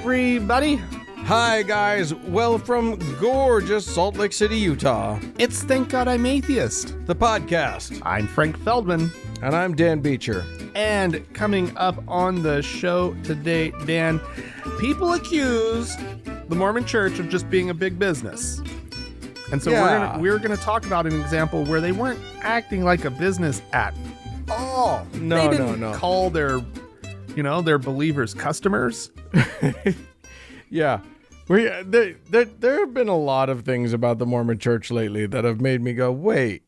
everybody. Hi, guys. Well, from gorgeous Salt Lake City, Utah, It's Thank God I'm Atheist. the podcast. I'm Frank Feldman. And I'm Dan Beecher. And coming up on the show today, Dan, people accuse the Mormon Church of just being a big business. And so we're gonna talk about an example where they weren't acting like a business at all. They didn't call their believers customers. Yeah. There have been a lot of things about the Mormon Church lately that have made me go, wait,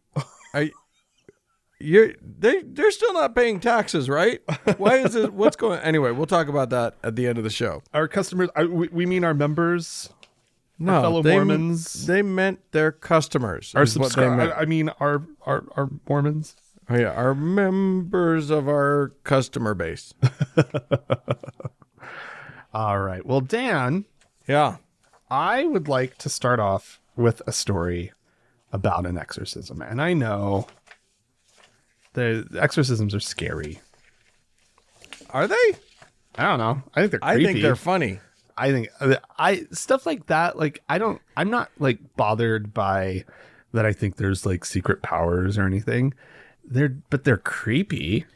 they're still not paying taxes, right? Why is it? What's going? Anyway, we'll talk about that at the end of the show. Our customers, we mean our members. No, our fellow Mormons. They meant their customers. Our subscribers. I mean our Mormons. Oh yeah, our members of our customer base. All right. Well, Dan. Yeah. I would like to start off with a story about an exorcism. And I know the exorcisms are scary. Are they? I don't know. I think they're creepy. I think they're funny. I think stuff like that, like I'm not like bothered by that. I think there's like secret powers or anything. But they're creepy.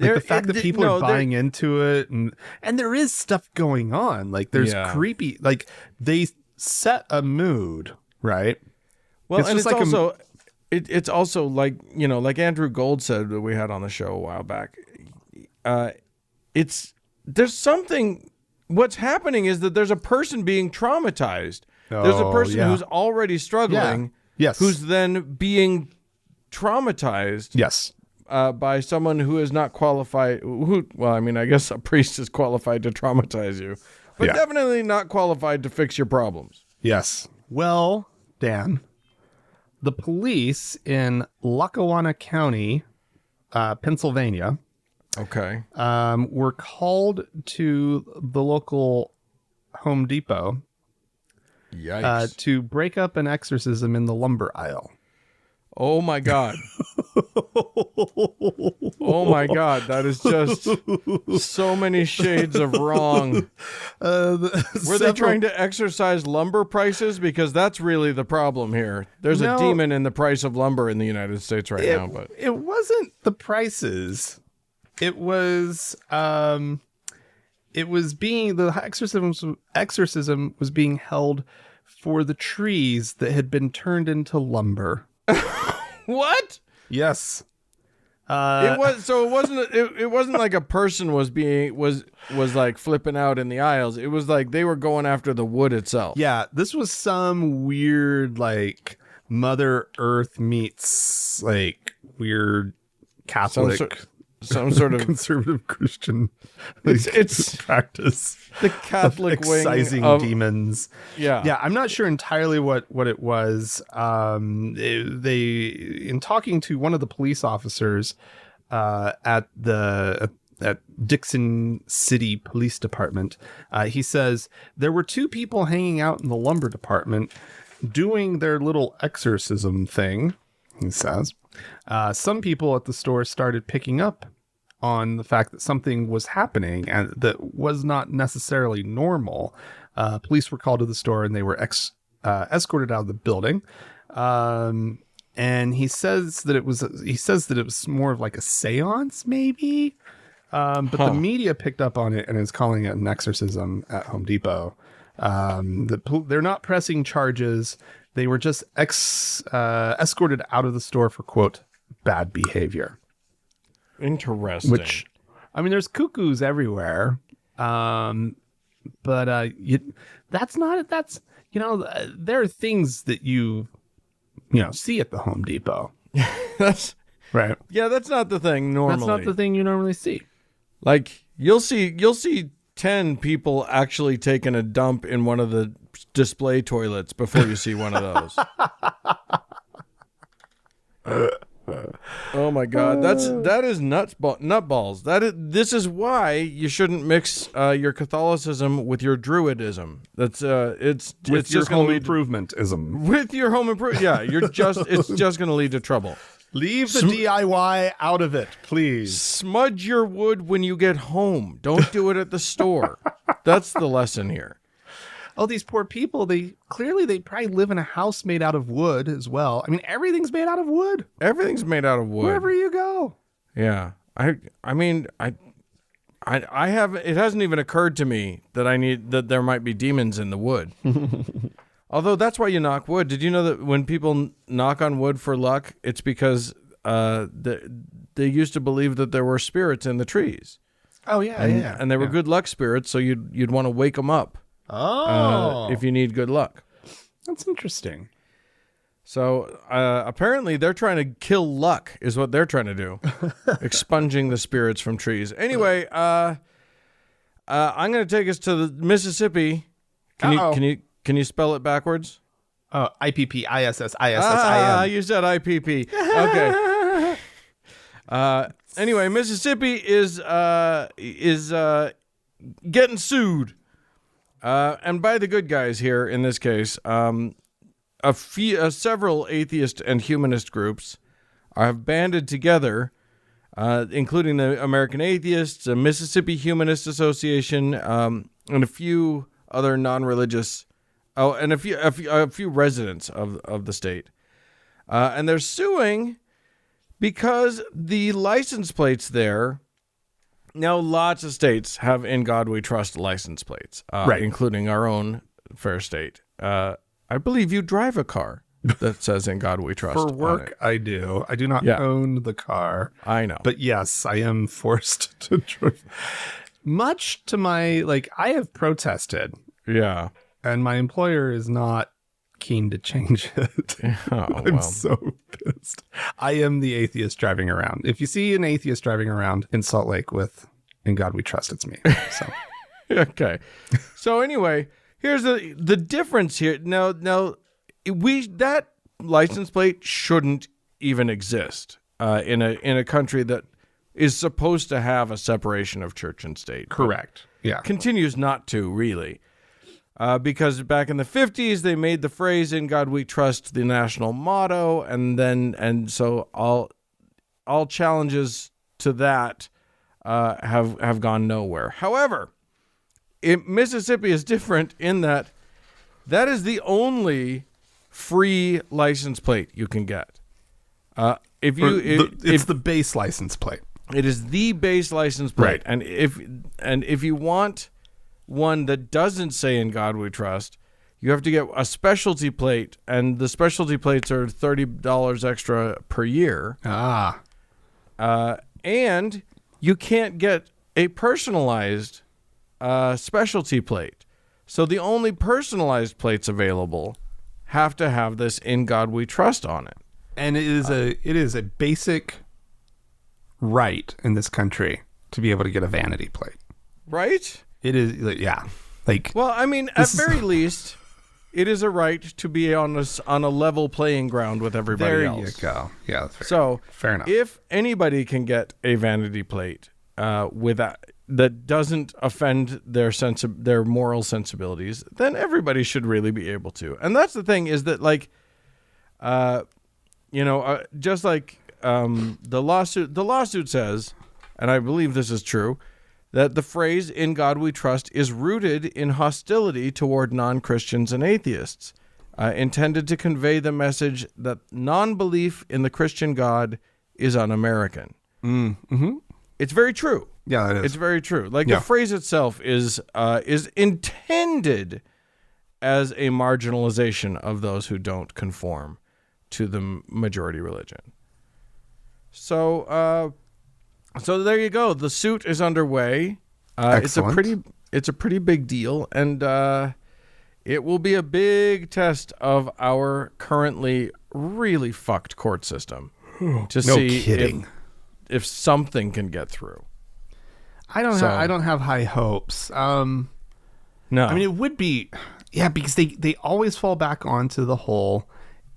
Like the fact that people are buying into it and there is stuff going on. Like there's creepy, like they set a mood, right? Well, it's also it's also like, like Andrew Gold said that we had on the show a while back. There's something. What's happening is that there's a person being traumatized. There's a person who's already struggling. Yes. Who's then being traumatized. Yes. By someone who is not qualified. I guess a priest is qualified to traumatize you, but definitely not qualified to fix your problems. Yes. Well, Dan, the police in Lackawanna County, Pennsylvania, were called to the local Home Depot to break up an exorcism in the lumber aisle. Oh my God. Oh my God. That is just so many shades of wrong. Were they trying to exercise lumber prices? Because that's really the problem here. There's a demon in the price of lumber in the United States now. But it wasn't the prices. It was the exorcism was being held for the trees that had been turned into lumber. What? Yes. It wasn't like a person was like flipping out in the aisles. It was like they were going after the wood itself. Yeah, this was some weird like Mother Earth meets like weird Catholic some sort of conservative Christian it's practice. The Catholic excising wing of demons. Yeah. I'm not sure entirely what it was. They in talking to one of the police officers at Dixon City Police Department, he says there were two people hanging out in the lumber department doing their little exorcism thing. He says some people at the store started picking up on the fact that something was happening and that was not necessarily normal. Police were called to the store and they were escorted out of the building. And he says that it was more of like a seance, maybe. But the media picked up on it and is calling it an exorcism at Home Depot. They're not pressing charges. They were just escorted out of the store for, quote, bad behavior. Interesting. Which, I mean, there's cuckoos everywhere. But there are things that you see at the Home Depot. That's right. Yeah, that's not the thing normally. That's not the thing you normally see. Like you'll see 10 people actually taking a dump in one of the display toilets before you see one of those. Oh my God, that is nutballs. This is why you shouldn't mix your Catholicism with your Druidism. That's it's your home improvementism. With your home improvement, yeah, it's just going to lead to trouble. Leave the DIY out of it, please. Smudge your wood when you get home. Don't do it at the store. That's the lesson here. Oh, these poor people, they probably live in a house made out of wood as well. I mean, everything's made out of wood. Everything's made out of wood. Wherever you go. Yeah. I mean, I have, it hasn't even occurred to me that there might be demons in the wood. Although that's why you knock wood. Did you know that when people knock on wood for luck, it's because they used to believe that there were spirits in the trees. Oh yeah, and they were good luck spirits, so you'd want to wake them up. If you need good luck. That's interesting. So apparently they're trying to kill luck is what they're trying to do. Expunging the spirits from trees. Anyway, I'm going to take us to the Mississippi. Can you spell it backwards? Oh, IPP, ISS, ISSIM. You said IPP. Okay. Anyway, Mississippi is getting sued. And by the good guys here in this case, several atheist and humanist groups have banded together, including the American Atheists, the Mississippi Humanist Association, and a few other non-religious, and a few residents of the state, and they're suing because the license plates there. Now, lots of states have "In God We Trust" license plates, right, including our own fair state. I believe you drive a car that says "In God We Trust." For work, I do. I do not own the car. I know. But yes, I am forced to drive. Much to my, I have protested. Yeah. And my employer is not keen to change it. I'm so pissed. I am the atheist driving around. If you see an atheist driving around in Salt Lake with "In God We Trust," it's me. So okay. So anyway, here's the difference here. Now that license plate shouldn't even exist in a country that is supposed to have a separation of church and state. Correct. Yeah. Continues not to, really. Because back in the 50s, they made the phrase "In God We Trust" the national motto, and so all challenges to that have gone nowhere. However, Mississippi is different in that is the only free license plate you can get. It's the base license plate. It is the base license plate, right. And if you want one that doesn't say "In God We Trust," you have to get a specialty plate, and the specialty plates are $30 extra per year. And you can't get a personalized specialty plate. So the only personalized plates available have to have this "In God We Trust" on it. And it is a basic right in this country to be able to get a vanity plate. Right? It is, yeah. Well, I mean, at very least, it is a right to be on a level playing ground with everybody else. There you go. Yeah, that's fair. So, fair enough. If anybody can get a vanity plate that doesn't offend their moral sensibilities, then everybody should really be able to. And that's the thing, is that just like the lawsuit says, and I believe this is true, that the phrase "In God We Trust" is rooted in hostility toward non-Christians and atheists, intended to convey the message that non-belief in the Christian God is un-American. Mm-hmm. It's very true. Yeah, it is. It's very true. The phrase itself is intended as a marginalization of those who don't conform to the majority religion. So there you go. The suit is underway. Excellent. It's a pretty big deal, and it will be a big test of our currently really fucked court system to see if something can get through. I don't have high hopes. No, I mean, it would be, because they always fall back onto the whole,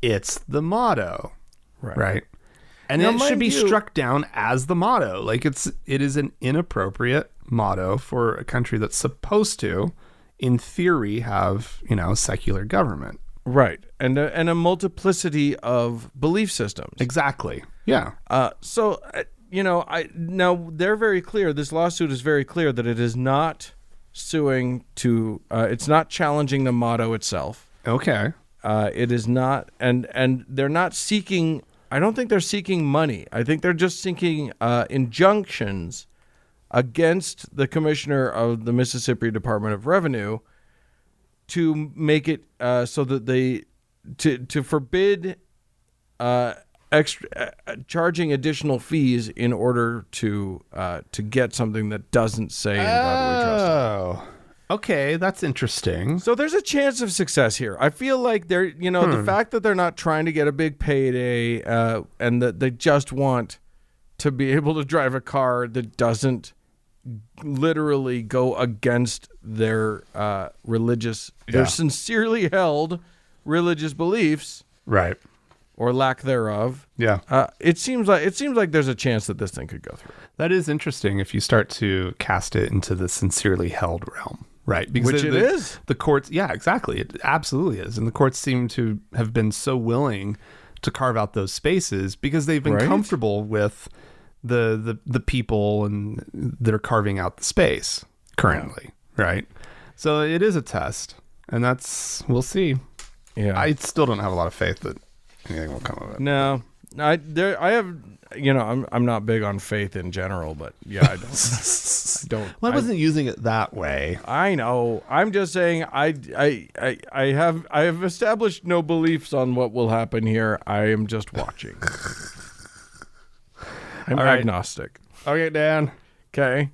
it's the motto, right? And it should be struck down as the motto. It is an inappropriate motto for a country that's supposed to, in theory, have secular government, right? And a multiplicity of belief systems. Exactly. Yeah. Now they're very clear. This lawsuit is very clear that it is not suing to. It's not challenging the motto itself. Okay. It is not, and they're not seeking. I don't think they're seeking money. I think they're just seeking injunctions against the commissioner of the Mississippi Department of Revenue to make it so that they to forbid charging additional fees in order to get something that doesn't say in God We Trust. Oh, okay, that's interesting. So there's a chance of success here. I feel like they're, the fact that they're not trying to get a big payday and that they just want to be able to drive a car that doesn't literally go against their their sincerely held religious beliefs, right, or lack thereof. Yeah. It seems like there's a chance that this thing could go through. That is interesting if you start to cast it into the sincerely held realm, right? Because Which it is. The courts, yeah, exactly. It absolutely is. And the courts seem to have been so willing to carve out those spaces because they've been comfortable with the people and they're carving out the space currently, right? So it is a test, and we'll see. Yeah. I still don't have a lot of faith that anything will come of it. No, I have, I'm not big on faith in general, but yeah, I don't. Well, I wasn't using it that way. I know. I'm just saying I have established no beliefs on what will happen here. I am just watching. I'm agnostic. Okay, Dan. Okay.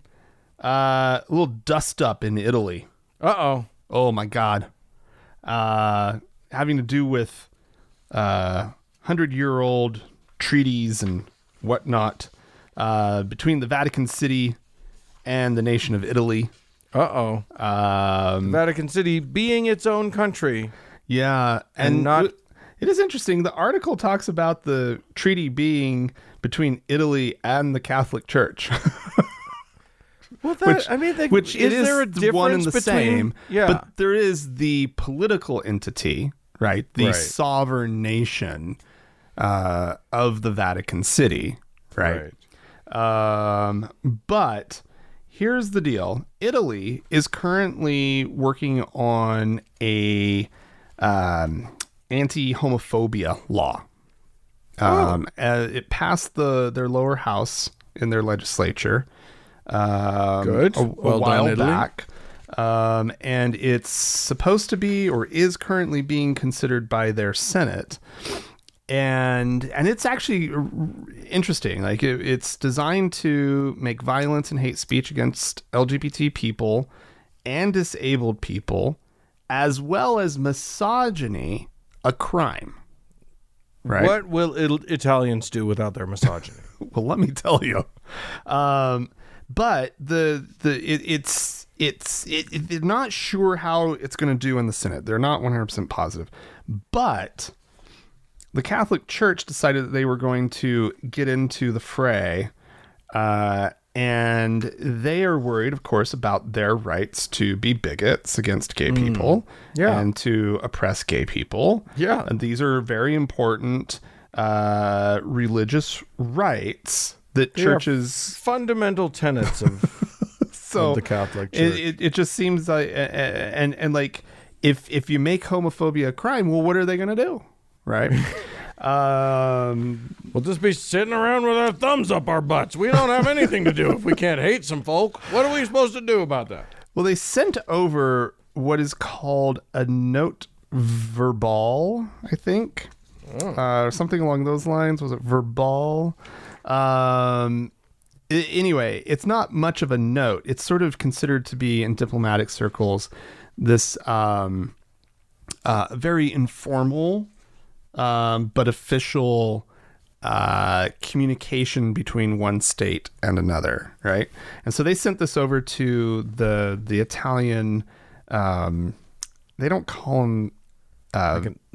A little dust up in Italy. Uh-oh. Oh my God. Having to do with 100-year-old treaties and whatnot between the Vatican City and the nation of Italy. Uh-oh. Vatican City being its own country. Yeah. And not... It is interesting. The article talks about the treaty being between Italy and the Catholic Church. Well, which is there a difference one and the between, same? Yeah. But there is the political entity, right? The sovereign nation of the Vatican City, right? But here's the deal: Italy is currently working on a anti-homophobia law. It passed their lower house in their legislature. Good. A well while done, Italy. back. And it's supposed to be, or is currently being considered by their Senate. And it's actually interesting. Like it's designed to make violence and hate speech against LGBT people and disabled people, as well as misogyny, a crime. Right? What will Italians do without their misogyny? Well, let me tell you. But they're not sure how it's going to do in the Senate. They're not 100% positive. But the Catholic Church decided that they were going to get into the fray, and they are worried, of course, about their rights to be bigots against gay people and to oppress gay people. Yeah. And these are very important religious rights that churches... fundamental tenets of, of the Catholic Church. It just seems like... And like, if you make homophobia a crime, well, what are they going to do? Right? We'll just be sitting around with our thumbs up our butts. We don't have anything to do if we can't hate some folk. What are we supposed to do about that? Well, they sent over what is called a note verbal, I think. Something along those lines. Was it verbal? Anyway, it's not much of a note. It's sort of considered to be, in diplomatic circles, this very informal but official communication between one state and another, right? And so they sent this over to the Italian. They don't call them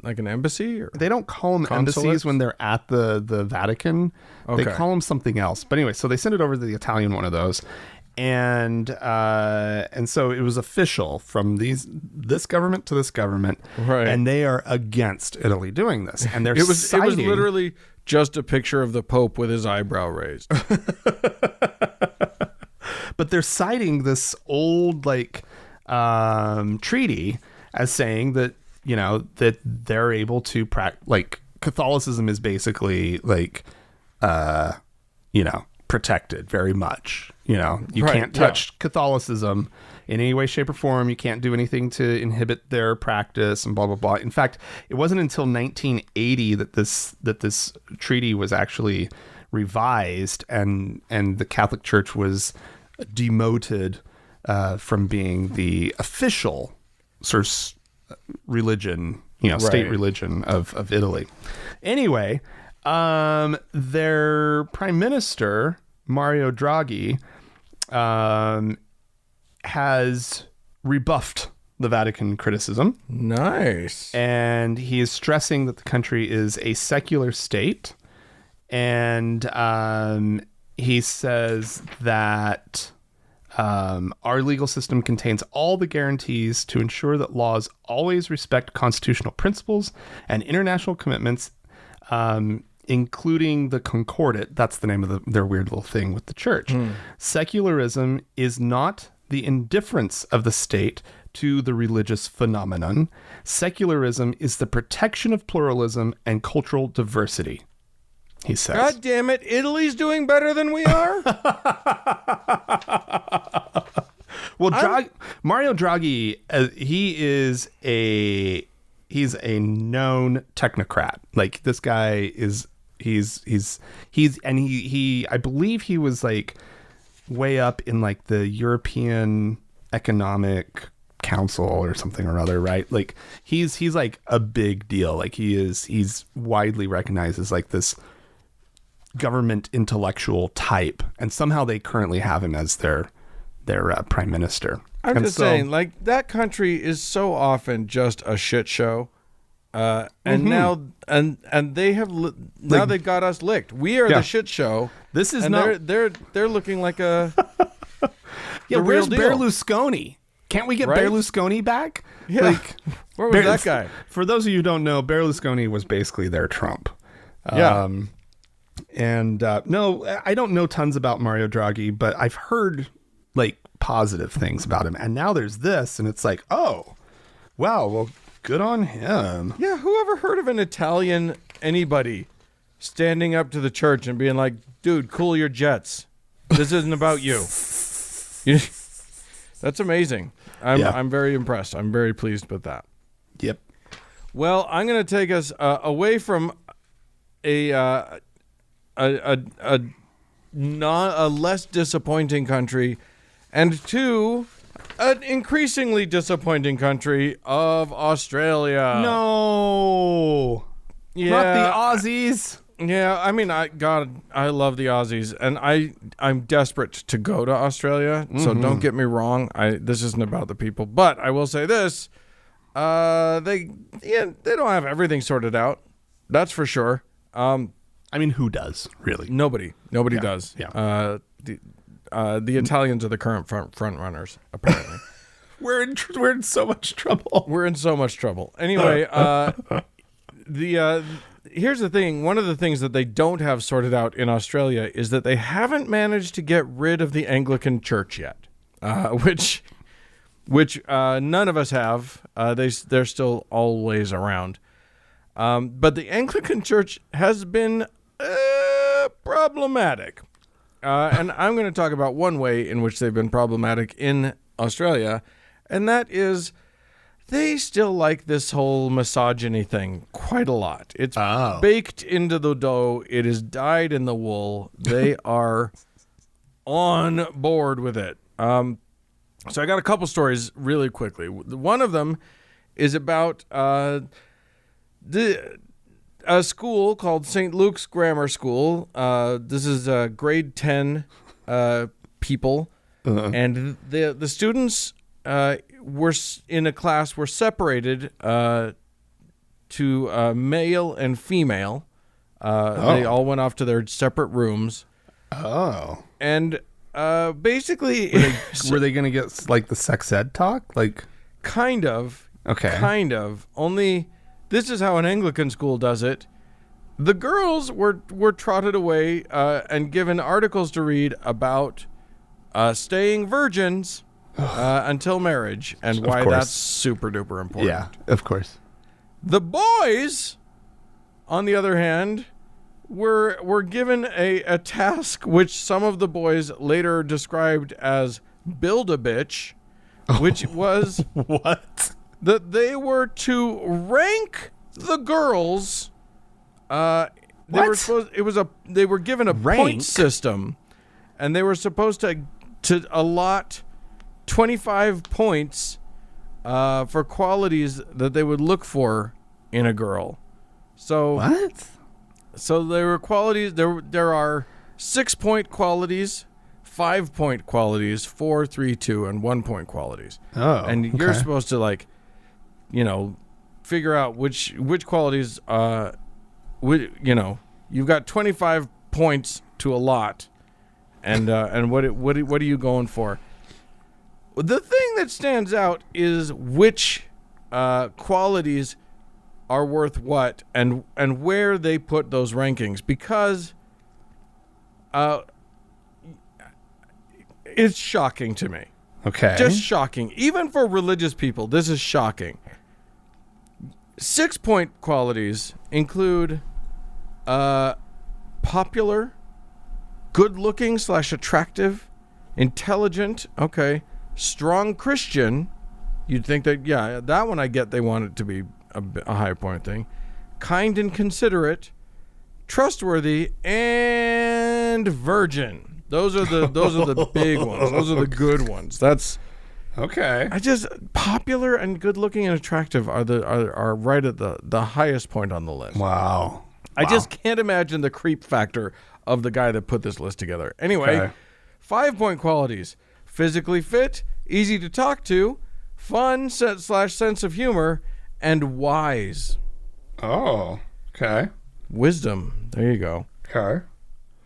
like an embassy, or they don't call them embassies when they're at the Vatican. Okay. They call them something else. But anyway, so they sent it over to the Italian one of those. And so it was official from this government to this government, right? And they are against Italy doing this. And they're it was literally just a picture of the Pope with his eyebrow raised. but they're citing this old treaty as saying that, that they're able to Catholicism is basically protected very much. You can't touch Catholicism in any way, shape, or form. You can't do anything to inhibit their practice and blah, blah, blah. In fact, it wasn't until 1980 that this treaty was actually revised and the Catholic Church was demoted from being the official sort of religion, state religion of Italy. Anyway, their prime minister, Mario Draghi, has rebuffed the Vatican criticism. Nice. And he is stressing that the country is a secular state. And he says that our legal system contains all the guarantees to ensure that laws always respect constitutional principles and international commitments, including the Concordat. That's the name of their weird little thing with the church. Secularism is not the indifference of the state to the religious phenomenon. Secularism is the protection of pluralism and cultural diversity, he says. God damn it, Italy's doing better than we are? Well, Mario Draghi, he's a known technocrat. Like, this guy is, I believe he was way up in the European Economic Council or something or other, right? Like, he's a big deal. Like, he's widely recognized as this government intellectual type, and somehow they currently have him as their prime minister. I'm just saying, that country is so often just a shit show. And now they have now they've got us licked. We are the shit show. This is they're looking like a where's Berlusconi? Can't we get Berlusconi back? Yeah. Where was that guy? For those of you who don't know, Berlusconi was basically their Trump. No, I don't know tons about Mario Draghi, but I've heard positive things about him. And now there's this, and it's oh, wow, well, good on him. Yeah, who ever heard of an Italian anybody standing up to the church and being like, dude, cool your jets. This isn't about you. That's amazing. I'm very impressed. I'm very pleased with that. Yep. Well, I'm going to take us away from a less disappointing country and to an increasingly disappointing country of Australia. No. Yeah. Not the Aussies. Yeah, I mean, I love the Aussies, and I'm desperate to go to Australia. So don't get me wrong. This isn't about the people, but I will say this: they don't have everything sorted out. That's for sure. I mean, who does really? Nobody does. Yeah. The Italians are the current front runners, apparently. We're in so much trouble. We're in so much trouble. Anyway, here's the thing. One of the things that they don't have sorted out in Australia is that they haven't managed to get rid of the Anglican Church yet, which none of us have. They're still always around. But the Anglican Church has been problematic. And I'm going to talk about one way in which they've been problematic in Australia, and that is they still like this whole misogyny thing quite a lot. It's baked into the dough. It is dyed in the wool. They are on board with it. So I got a couple stories really quickly. One of them is about a school called St. Luke's Grammar School. This is grade 10 people, and the students were in a class were separated to male and female. They all went off to their separate rooms. Oh, and basically, were they going to get the sex ed talk? Kind of. Okay. Kind of. Only. This is how an Anglican school does it. The girls were trotted away and given articles to read about staying virgins until marriage, and why that's super duper important. Yeah, of course. The boys, on the other hand, were given a task which some of the boys later described as build a bitch, which was what? That they were to rank the girls. They were given a point system, and they were supposed to allot 25 points for qualities that they would look for in a girl. So what? So there were qualities. There are 6-point qualities, 5-point qualities, 4, 3, 2, and 1-point qualities. Oh, and you're supposed to figure out which qualities. You've got 25 points to allot, and what are you going for? The thing that stands out is which qualities are worth what, and where they put those rankings, because it's shocking to me. Okay. Just shocking. Even for religious people, this is shocking. 6-point qualities include popular, good-looking / attractive, intelligent, strong Christian. You'd think that, that one I get they want it to be a high point thing. Kind and considerate, trustworthy, and virgin. Those are the big ones. Those are the good ones. That's okay. Popular and good looking and attractive are right at the highest point on the list. Wow. I just can't imagine the creep factor of the guy that put this list together. Anyway, 5-point qualities: physically fit, easy to talk to, fun / sense of humor, and wise. Oh, okay. Wisdom. There you go. Okay.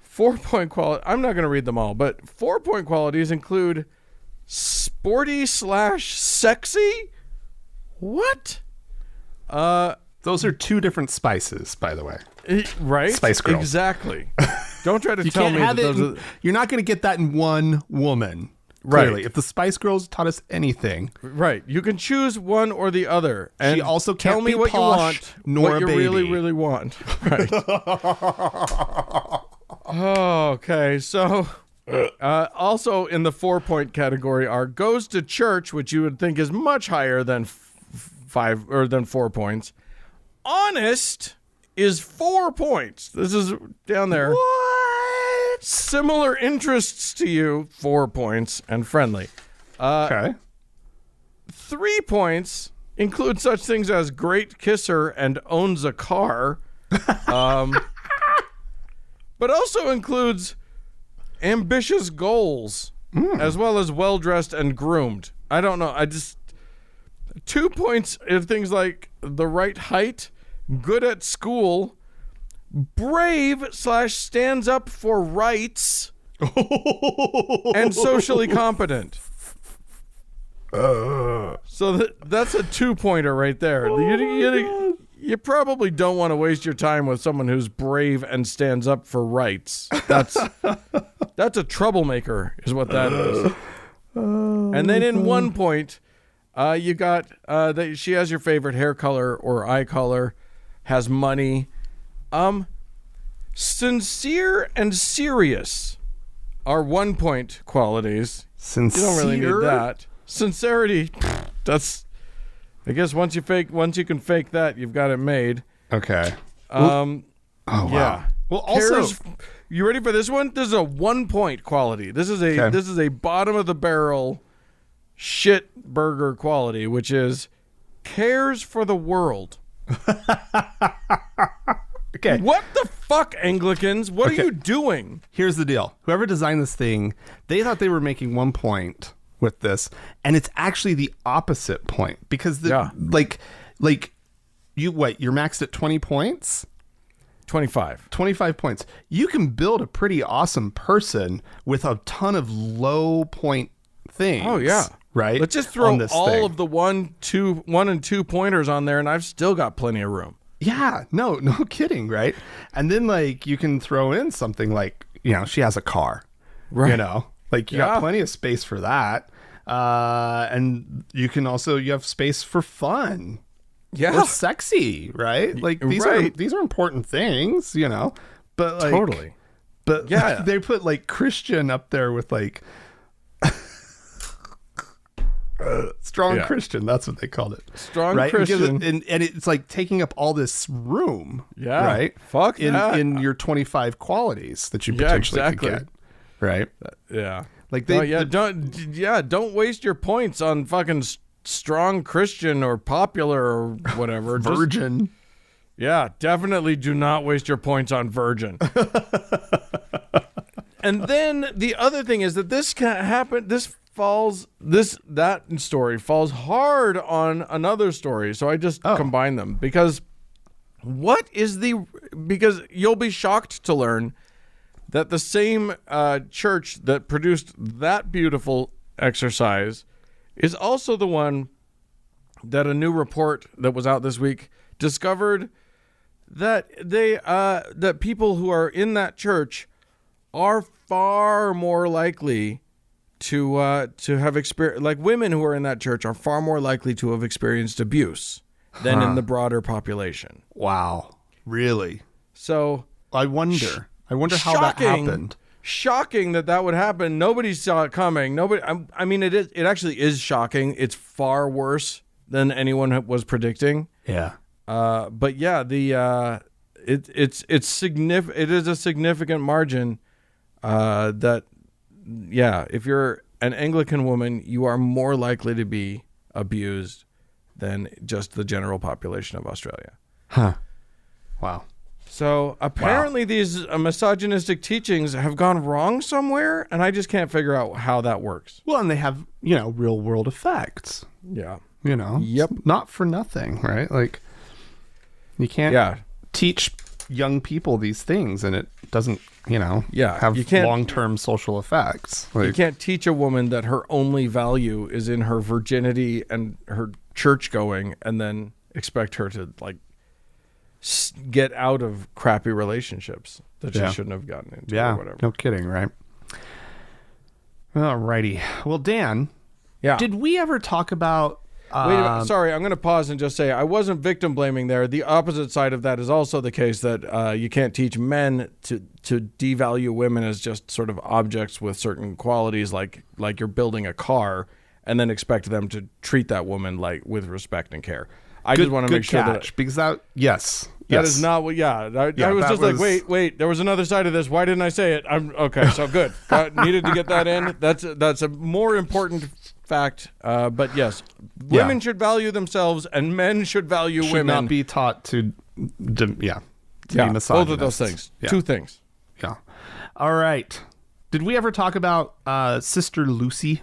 4-point quality. I'm not going to read them all, but 4-point qualities include sporty / sexy. What? Those are 2 different spices, by the way. Right? Spice Girls. Exactly. Don't try to tell me that those are... You're not going to get that in one woman. Right. Clearly. If the Spice Girls taught us anything. Right. You can choose one or the other. And she also can't tell me be what posh, you want, nor what a you baby. really, really want. Right. Okay. So also in the 4-point category are goes to church, which you would think is much higher than 5 or than 4 points. Honest is 4 points. This is down there. What? Similar interests to you, 4 points, and friendly. Okay. 3 points include such things as great kisser and owns a car, but also includes ambitious goals, as well as well-dressed and groomed. I don't know. 2 points are things like the right height, good at school, brave / stands up for rights, and socially competent. So that's a 2-pointer right there. You probably don't want to waste your time with someone who's brave and stands up for rights. That's a troublemaker, is what that is. And then in 1 point, you got that she has your favorite hair color or eye color, has money. Sincere and serious are 1-point qualities. Sincere? You don't really need that. Sincerity, that's, I guess once you can fake that, you've got it made. Okay. Oh wow. Yeah. Well, also, you ready for this one? This is a 1-point quality. This is a bottom of the barrel shit burger quality, which is cares for the world. Okay. What the fuck, Anglicans? What are you doing? Here's the deal. Whoever designed this thing, they thought they were making 1 point with this, and it's actually the opposite point, because you're maxed at 20 points? 25 points. You can build a pretty awesome person with a ton of low point things. Oh yeah. Right? Let's just throw all of the 1 and 2 pointers on there, and I've still got plenty of room. Yeah, no kidding, right? And then you can throw in something like, she has a car, right? Like you got plenty of space for that. And you have space for fun. Yeah. Or sexy, right? Like these are important things, But like totally. But they put like Christian up there with like strong Christian. That's what they called it. Strong Christian. And it's like taking up all this room. Yeah. Right. Fuck in your 25 qualities that you potentially could get. Right. Yeah. Like don't waste your points on fucking strong Christian or popular or whatever. Virgin. Yeah, definitely do not waste your points on virgin. And then the other thing is that this can happen. That story falls hard on another story. So I just combine them because because you'll be shocked to learn that the same church that produced that beautiful exercise is also the one that a new report that was out this week discovered that that people who are in that church are far more likely to have experienced, like women who are in that church are far more likely to have experienced abuse than in the broader population. Wow. Really? So I wonder how that happened. Shocking that would happen. Nobody saw it coming. I mean, it actually is shocking. It's far worse than anyone was predicting. Yeah. But yeah, it's significant. It is a significant margin. If you're an Anglican woman, you are more likely to be abused than just the general population of Australia. Huh. Wow. So apparently these misogynistic teachings have gone wrong somewhere, and I just can't figure out how that works. Well, and they have, real world effects. Yeah. Yep. Not for nothing, right? Like you can't teach young people these things and it doesn't, have long-term social effects. Like, you can't teach a woman that her only value is in her virginity and her church going and then expect her to like get out of crappy relationships that she shouldn't have gotten into or whatever. No kidding, right? Alrighty. Well, Dan, did we ever talk about wait, sorry, I'm going to pause and just say I wasn't victim blaming there. The opposite side of that is also the case that you can't teach men to devalue women as just sort of objects with certain qualities, like you're building a car, and then expect them to treat that woman like with respect and care. I just want to make sure that because that that is not what. I was just like, wait. There was another side of this. Why didn't I say it? I'm okay. So good. Needed to get that in. That's a more important fact. But yes, women should value themselves, and men should value women. Should not be taught to be misogynist. Both of those things. Yeah. Two things. Yeah. All right. Did we ever talk about Sister Lucy?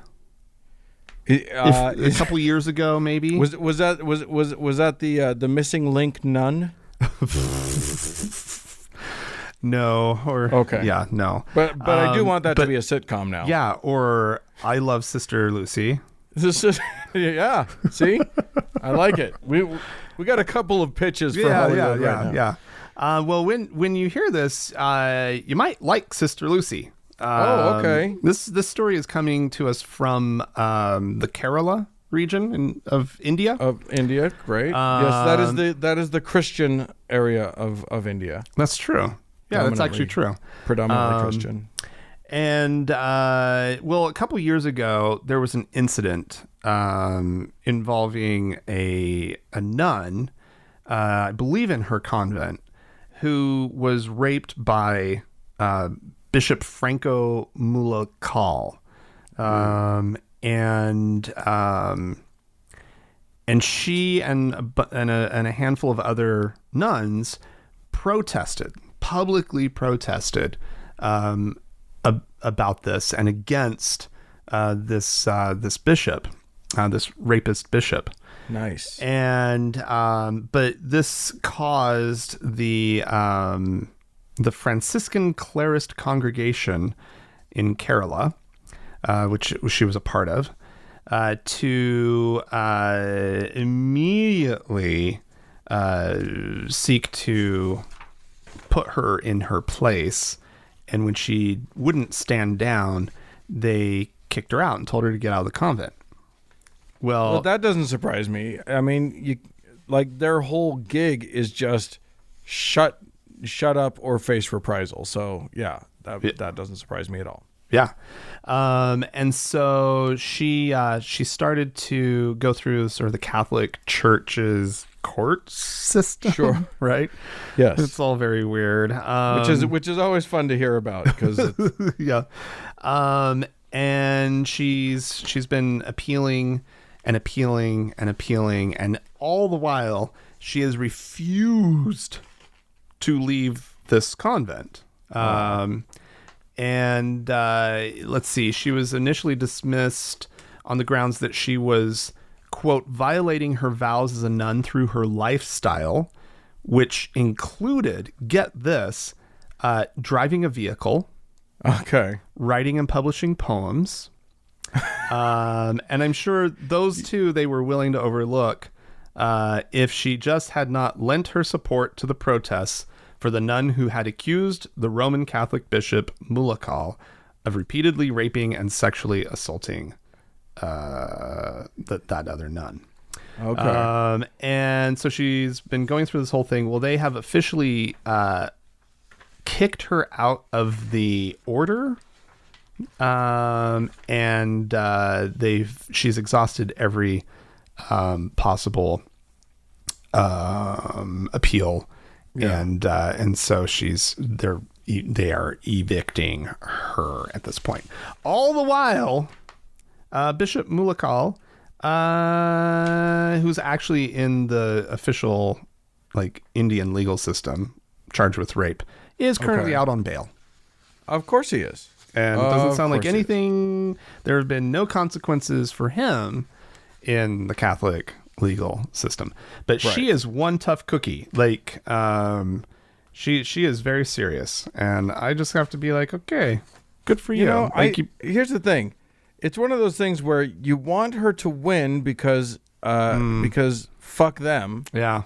A couple years ago, maybe. Was that the missing link nun? No. Or okay. Yeah. No. But I do want that to be a sitcom now. Yeah. Or I Love Sister Lucy. Yeah. See, I like it. We got a couple of pitches for Hollywood right now. Yeah. Well, when you hear this, you might like Sister Lucy. Okay. This story is coming to us from the Kerala region of India. Great. Yes, that is the Christian area of India. That's true. Yeah, that's actually true. Predominantly Christian. And a couple years ago, there was an incident involving a nun, I believe in her convent, who was raped by Bishop Franco Mulakal, and she and a handful of other nuns publicly protested about this and against this bishop, this rapist bishop. Nice. And but this caused the Franciscan Clarist congregation in Kerala, which she was a part of, to immediately seek to put her in her place. And when she wouldn't stand down, they kicked her out and told her to get out of the convent. Well, that doesn't surprise me. I mean, their whole gig is just shut up or face reprisal. So yeah, that doesn't surprise me at all. Yeah. And so she started to go through sort of the Catholic Church's court system. Sure. Right? Yes. It's all very weird. Which is always fun to hear about because yeah. And she's been appealing and appealing and appealing, and all the while she has refused to leave this convent. And let's see, she was initially dismissed on the grounds that she was, quote, violating her vows as a nun through her lifestyle, which included, get this, driving a vehicle, okay, writing and publishing poems. And I'm sure those two they were willing to overlook if she just had not lent her support to the protests for the nun who had accused the Roman Catholic bishop Mulakal of repeatedly raping and sexually assaulting that other nun. Okay. And so she's been going through this whole thing. Well, they have officially kicked her out of the order. And she's exhausted every possible appeal. Yeah. And so they are evicting her at this point. All the while, Bishop Mulakal, who's actually in the official Indian legal system, charged with rape, is currently out on bail. Of course he is. And it doesn't sound like anything. There have been no consequences for him in the Catholic legal system. But she is one tough cookie. She is very serious. And I just have to be like, okay, good for you. Here's the thing. It's one of those things where you want her to win because fuck them. Yeah.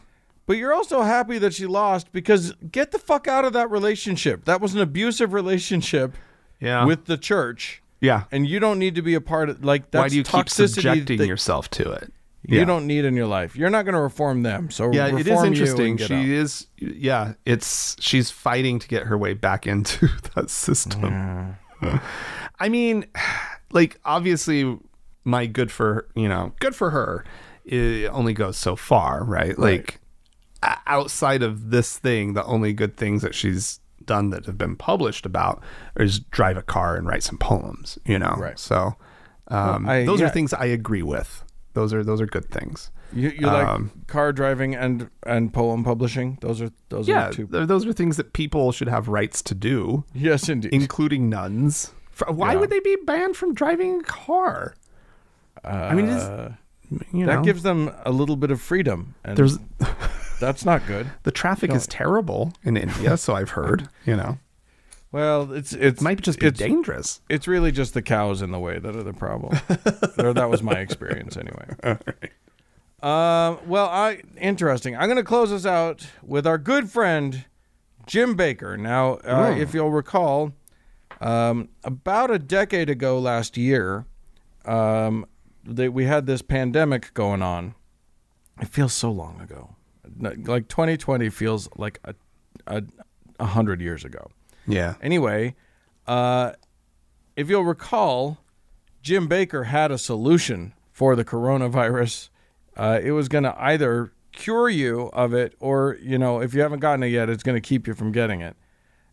But you're also happy that she lost because get the fuck out of that relationship. That was an abusive relationship. Yeah. With the church. Yeah. And you don't need to be a part of that's why do you toxicity keep subjecting yourself to it? You don't need in your life. You're not going to reform them. So yeah, it is interesting. She's fighting to get her way back into that system. Yeah. I mean, obviously my good for her, it only goes so far, right? Outside of this thing, the only good things that she's done that have been published about is drive a car and write some poems, Right. So those are things I agree with. Those are good things. You like car driving and poem publishing? Those are two. Those are things that people should have rights to do. Yes, indeed. Including nuns. Why would they be banned from driving a car? I mean, that gives them a little bit of freedom. And that's not good. The traffic is terrible in India, so I've heard. Well, it might just be dangerous. It's really just the cows in the way that are the problem. Or that was my experience anyway. All right. Interesting. I'm going to close us out with our good friend Jim Bakker. Now, if you'll recall, about a decade ago last year, we had this pandemic going on. It feels so long ago. 2020 feels like 100 years ago. Yeah. Anyway, if you'll recall, Jim Bakker had a solution for the coronavirus. It was going to either cure you of it or, if you haven't gotten it yet, it's going to keep you from getting it.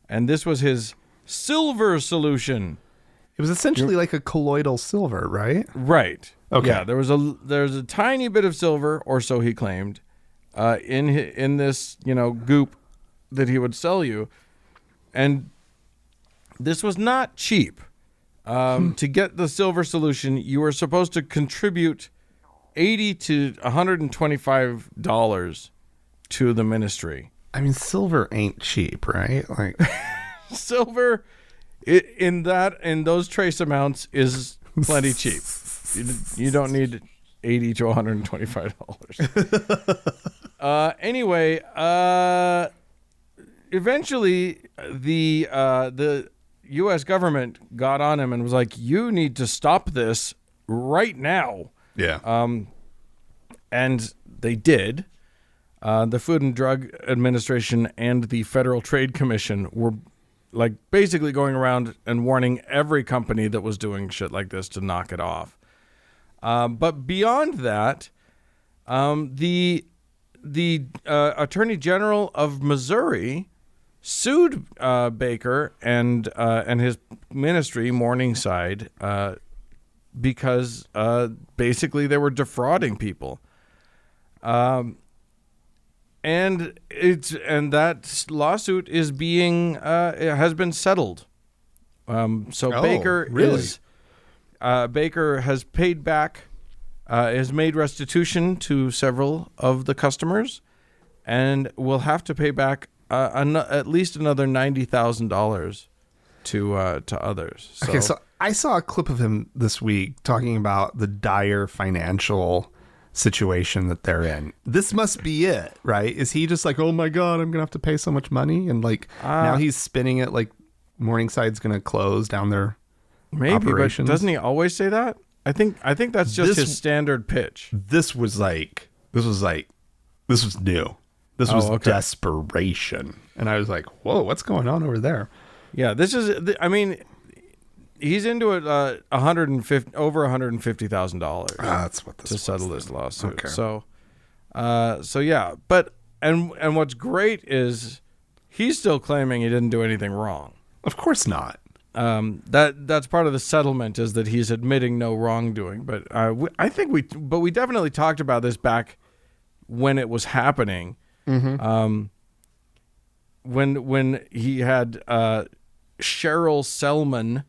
And this was his silver solution. It was essentially like a colloidal silver, right? Right. Okay. Yeah, there's a tiny bit of silver, or so he claimed, in this, goop that he would sell you. And this was not cheap. To get the silver solution, you were supposed to contribute $80 to $125 to the ministry. I mean, silver ain't cheap, right? Silver in those trace amounts is plenty cheap. You don't need $80 to $125. Anyway, eventually the U.S. government got on him and was like, you need to stop this right now. Yeah. And they did. The Food and Drug Administration and the Federal Trade Commission were like basically going around and warning every company that was doing shit like this to knock it off. But beyond that, the Attorney General of Missouri sued Baker and his ministry, Morningside, because basically they were defrauding people. And that lawsuit is being it has been settled. Baker really? Baker has paid back, has made restitution to several of the customers, and will have to pay back at least another $90,000 to others. Okay, so I saw a clip of him this week talking about the dire financial situation that they're in. This must be it, right? Is he just like, oh my God, I'm gonna have to pay so much money, and like now he's spinning it like Morningside's gonna close down their operations? But doesn't he always say that? I think that's just his standard pitch. This was new. This was desperation, and I was like, whoa, what's going on over there? Yeah, this is. I mean, he's into it. over $150,000. That's what this to was settle then. this lawsuit. Okay. So yeah, but and what's great is he's still claiming he didn't do anything wrong. Of course not. That's part of the settlement, is that he's admitting no wrongdoing. But I think we definitely talked about this back when it was happening. Mm-hmm. When he had Cheryl Selman,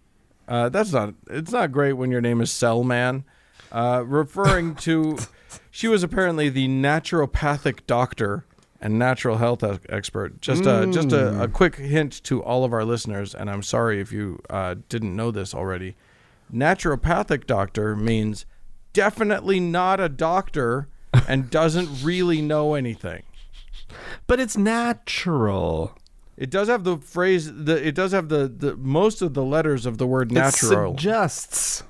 it's not great when your name is Selman, referring to, she was apparently the naturopathic doctor and natural health expert. Just a quick hint to all of our listeners, and I'm sorry if you didn't know this already. Naturopathic doctor means definitely not a doctor and doesn't really know anything. But it's natural. It does have the phrase. It does have the most of the letters of the word natural. It suggests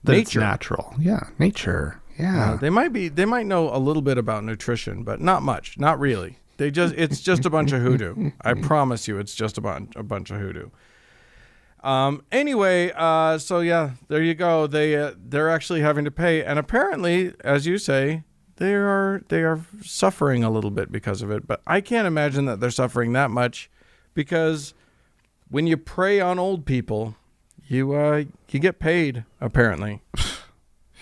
that nature. It's natural. Yeah, nature. Yeah. They might know a little bit about nutrition, but not much. Not really. It's just a bunch of hoodoo. I promise you, it's just a bunch of hoodoo. Anyway, so yeah, there you go. They're actually having to pay, and apparently, as you say, they are suffering a little bit because of it. But I can't imagine that they're suffering that much, because when you prey on old people, you get paid. Apparently,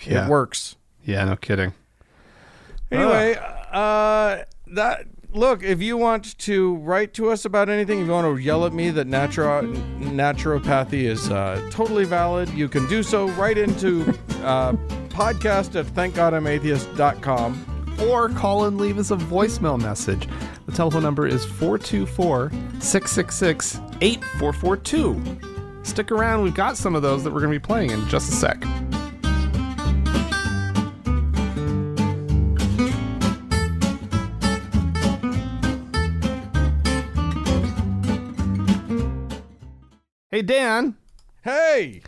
Yeah. It works. Yeah, no kidding. Anyway, look, if you want to write to us about anything, if you want to yell at me that naturopathy is totally valid, you can do so. Write into podcast@thankgodimatheist.com. Or call and leave us a voicemail message. The telephone number is 424-666-8442. Stick around. We've got some of those that we're going to be playing in just a sec. Hey, Dan. Hey.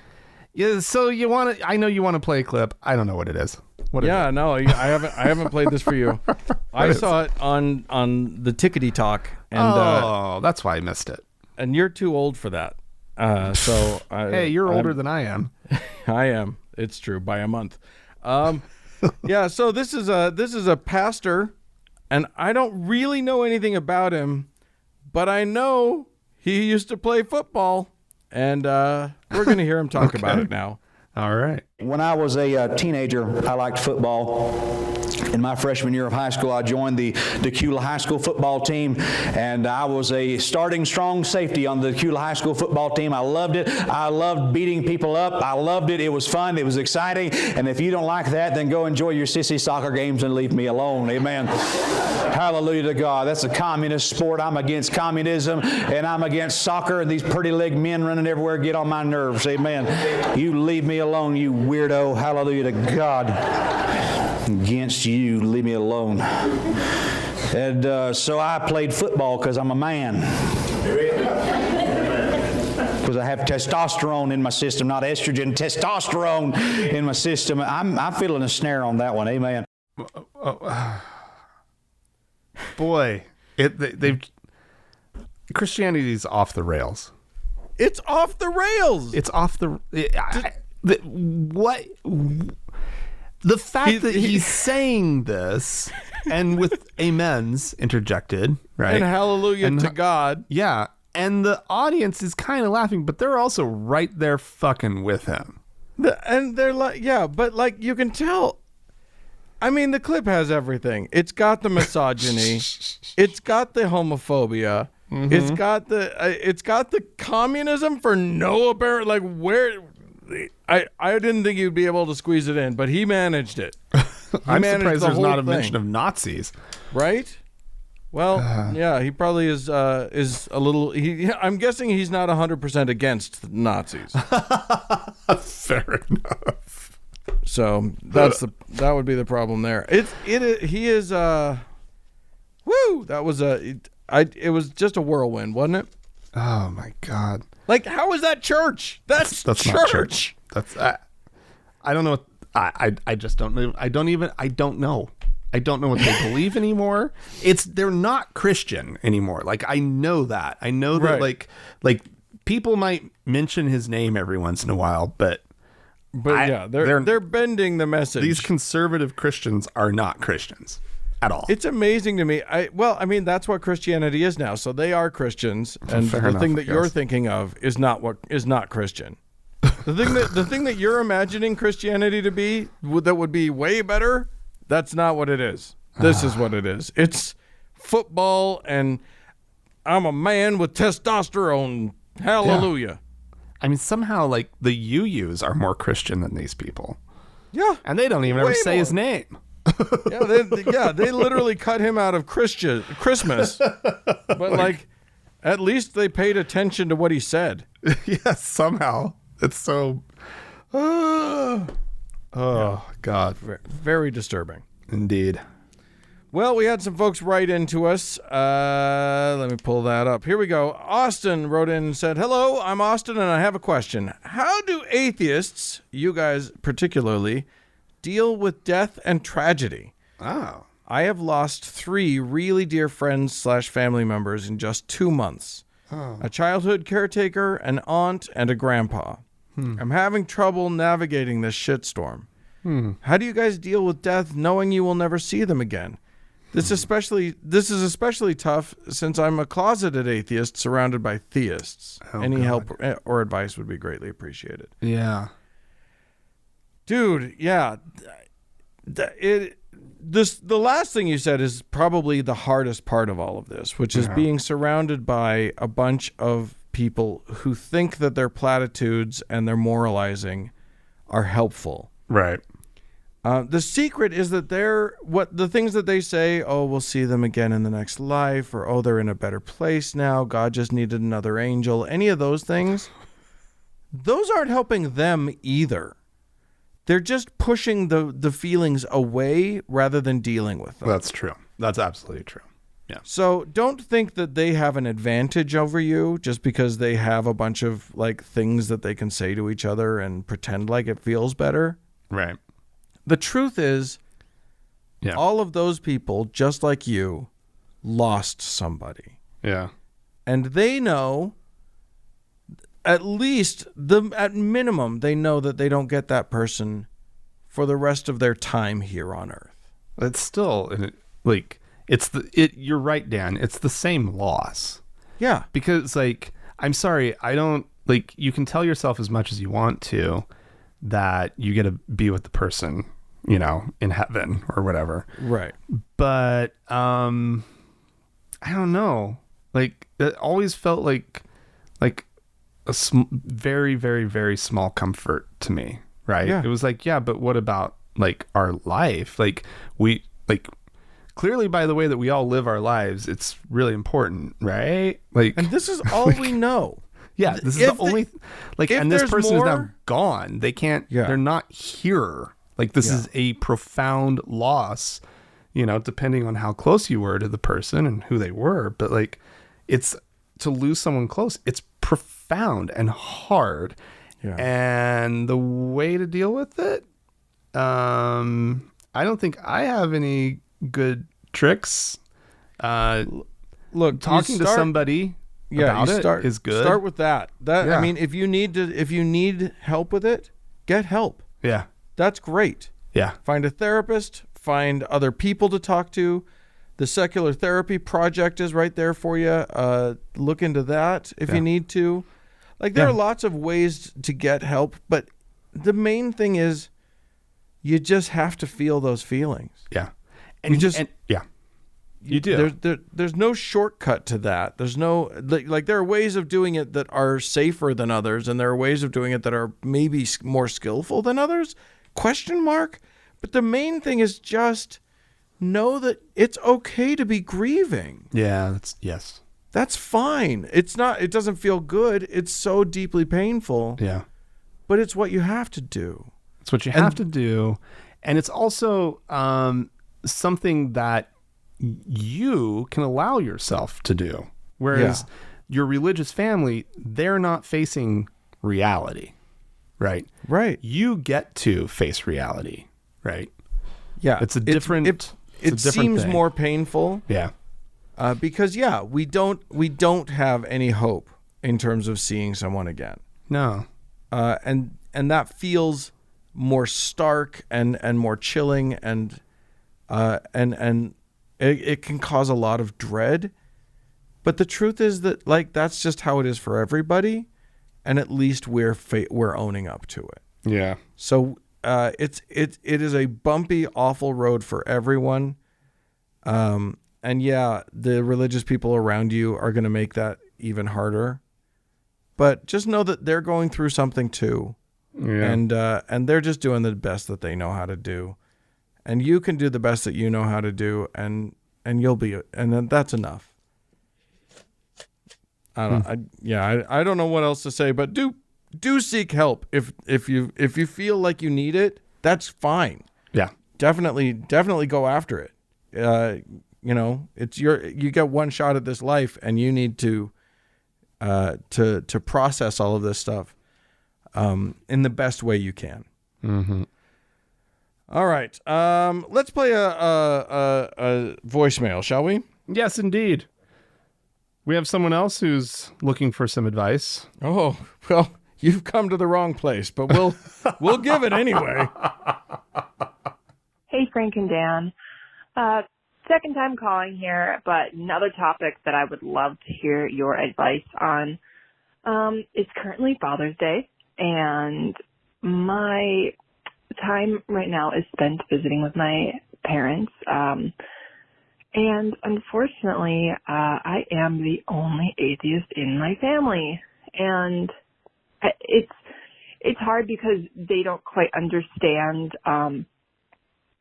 Yeah, so I know you want to play a clip. I don't know what it is. No, I haven't played this for you. I saw it on the Tickety Talk, and that's why I missed it. And you're too old for that. Hey, you're older than I am. I am. It's true, by a month. Yeah. So this is a pastor, and I don't really know anything about him, but I know he used to play football, and we're going to hear him talk about it now. All right. When I was a teenager, I liked football. In my freshman year of high school, I joined the Decula High School football team, and I was a starting strong safety on the Decula High School football team. I loved it. I loved beating people up. I loved it. It was fun. It was exciting. And if you don't like that, then go enjoy your sissy soccer games and leave me alone. Amen. Hallelujah to God. That's a communist sport. I'm against communism, and I'm against soccer, and these pretty-legged men running everywhere get on my nerves. Amen. You leave me alone, you weirdo. Hallelujah to God. Against you, leave me alone. And so I played football because I'm a man. because I have testosterone in my system, not estrogen, testosterone in my system. I'm feeling a snare on that one. Amen. Boy, they've Christianity's off the rails. It's off the rails. It's off the what? The fact that he's saying this and with amens interjected, right? And hallelujah to God. Yeah. And the audience is kind of laughing, but they're also right there fucking with him. And they're like, yeah, but like you can tell. I mean, the clip has everything. It's got the misogyny. It's got the homophobia. Mm-hmm. It's got the communism for no apparent, like where. I didn't think he'd be able to squeeze it in, but he managed it. I'm surprised there's not a mention of Nazis. Right? Well, yeah, he probably is a little. I'm guessing he's not 100% against Nazis. Fair enough. So that would be the problem there. He is. Woo! That was it was just a whirlwind, wasn't it? Oh my God. Like, how is that church? That's church. Not church. That's I don't know. I just don't know. I don't know. I don't know what they believe anymore. They're not Christian anymore. Like, I know that. I know that right. like people might mention his name every once in a while, but yeah, they're bending the message. These conservative Christians are not Christians at all. It's amazing to me. I mean, that's what Christianity is now. So they are Christians, and the thing that you're thinking of is not Christian. The thing that you're imagining Christianity to be that would be way better, that's not what it is. This is what it is. It's football, and I'm a man with testosterone. Hallelujah. Yeah. I mean, somehow, like, the UUs are more Christian than these people. Yeah. And they don't even ever say his name. They literally cut him out of Christmas. But, like, at least they paid attention to what he said. Yes, somehow. It's so... God. Very disturbing. Indeed. Well, we had some folks write into us. Let me pull that up. Here we go. Austin wrote in and said, "Hello, I'm Austin, and I have a question. How do atheists, you guys particularly, deal with death and tragedy? Oh. I have lost 3 really dear friends/family members in just 2 months. Oh. A childhood caretaker, an aunt, and a grandpa. I'm having trouble navigating this shitstorm. How do you guys deal with death knowing you will never see them again? This is especially tough since I'm a closeted atheist surrounded by theists. Any help or advice would be greatly appreciated." Yeah. Dude, yeah. The last thing you said is probably the hardest part of all of this, which is being surrounded by a bunch of people who think that their platitudes and their moralizing are helpful. Right. The secret is that the things that they say, oh, we'll see them again in the next life, or oh, they're in a better place now, God just needed another angel. Any of those things, those aren't helping them either. They're just pushing the feelings away rather than dealing with them. That's true. That's absolutely true. Yeah. So don't think that they have an advantage over you just because they have a bunch of like things that they can say to each other and pretend like it feels better. Right. The truth is, all of those people, just like you, lost somebody. Yeah. And they know, at minimum, they know that they don't get that person for the rest of their time here on Earth. It's still, like, you're right, Dan. It's the same loss. Yeah. Because, like, I'm sorry, you can tell yourself as much as you want to that you get to be with the person, in heaven or whatever. Right. But I don't know. Like, it always felt like a very, very, very small comfort to me, right? Yeah. It was like, yeah, but what about like our life? Like clearly by the way that we all live our lives, it's really important, right? Like, and this is all we know. Yeah, this is the only and this person is now gone. They can't. Yeah. They're not here. Like, this is a profound loss, depending on how close you were to the person and who they were. But like, it's to lose someone close. It's profound. profound and hard. Yeah. And the way to deal with it, I don't think I have any good tricks. Look, Talking to somebody about it is good. Start with that. Yeah. I mean, if you need help with it, get help. Yeah. That's great. Yeah. Find a therapist, find other people to talk to. The Secular Therapy Project is right there for you. Look into that if you need to. Like, there are lots of ways to get help, but the main thing is you just have to feel those feelings. Yeah. And you do. There's no shortcut to that. There's no, like there are ways of doing it that are safer than others, and there are ways of doing it that are maybe more skillful than others. ? But the main thing is just know that it's okay to be grieving. Yeah, That's fine. It doesn't feel good. It's so deeply painful. Yeah. But it's what you have to do. It's what you have to do. And it's also something that you can allow yourself to do. Whereas your religious family, they're not facing reality, right? Right. You get to face reality, right? Yeah. It's a different It seems thing. more painful. Yeah. Because we don't have any hope in terms of seeing someone again. No. And that feels more stark and more chilling and it can cause a lot of dread. But the truth is that, like, that's just how it is for everybody, and at least we're owning up to it. Yeah. So it is a bumpy, awful road for everyone. And the religious people around you are going to make that even harder. But just know that they're going through something too. Yeah. And they're just doing the best that they know how to do. And you can do the best that you know how to do, and then that's enough. I don't know what else to say, but do seek help if you feel like you need it. That's fine. Yeah. Definitely go after it. It's you get one shot at this life, and you need to process all of this stuff in the best way you can. Mm-hmm. All right. Let's play a voicemail, shall we? Yes, indeed. We have someone else who's looking for some advice. Oh, well, you've come to the wrong place, but we'll give it anyway. Hey, Frank and Dan. Second time calling here, but another topic that I would love to hear your advice on. It's currently Father's Day, and my time right now is spent visiting with my parents. And unfortunately, I am the only atheist in my family. And it's hard because they don't quite understand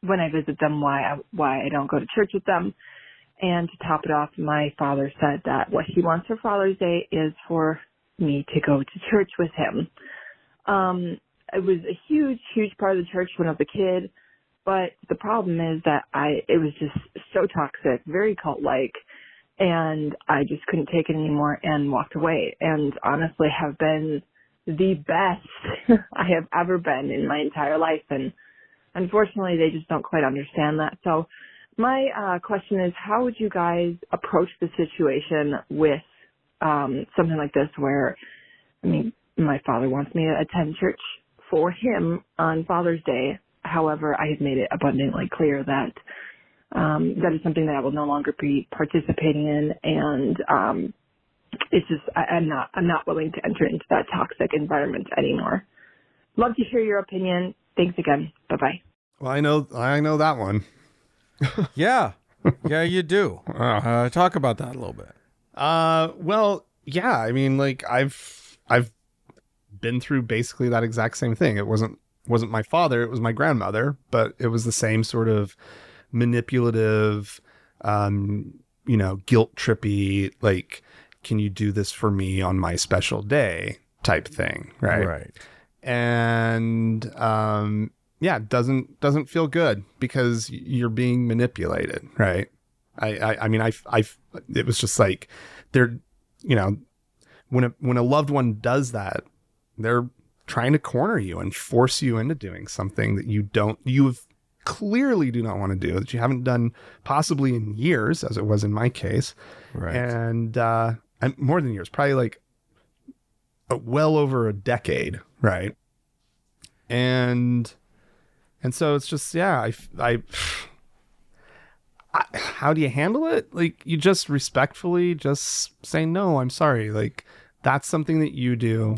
when I visit them why I don't go to church with them. And to top it off, my father said that what he wants for Father's Day is for me to go to church with him. It was a huge, huge part of the church when I was a kid, but the problem is that it was just so toxic, very cult-like, and I just couldn't take it anymore and walked away. And honestly, have been the best I have ever been in my entire life, and unfortunately, they just don't quite understand that. So my question is, how would you guys approach the situation with something like this where, my father wants me to attend church for him on Father's Day. However, I have made it abundantly clear that that is something that I will no longer be participating in, and it's just I'm not willing to enter into that toxic environment anymore. Love to hear your opinion. Thanks again. Bye-bye. Well, I know that one. Yeah, you do. Talk about that a little bit. Well, yeah. I've been through basically that exact same thing. It wasn't my father, it was my grandmother, but it was the same sort of manipulative, guilt trippy, like, can you do this for me on my special day type thing, right? Right. And doesn't feel good because you're being manipulated, right? It was just like they're, when a loved one does that, they're trying to corner you and force you into doing something that you clearly do not want to do, that you haven't done possibly in years, as it was in my case. Right. And more than years, probably like well over a decade. Right. And so it's just, yeah, how do you handle it? Like, you just respectfully just say, no, I'm sorry. Like, that's something that you do.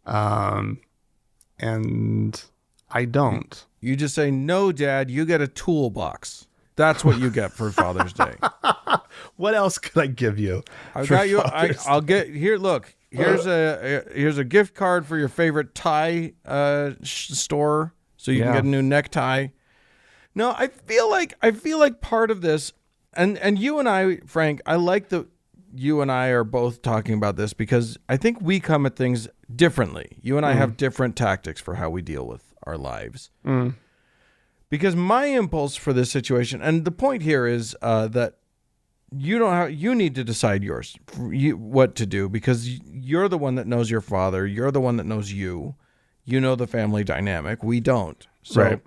And I don't. You just say, no, Dad, you get a toolbox. That's what you get for Father's Day. What else could I give you? I for got you. Father's I'll get here. Look, here's a gift card for your favorite tie store, so you can get a new necktie. No, I feel like part of this, and you and I, Frank, I like that you and I are both talking about this because I think we come at things differently. You and I have different tactics for how we deal with our lives. Because my impulse for this situation, and the point here is that you need to decide what to do, because you're the one that knows your father. You're the one that knows you. You know the family dynamic. We don't. So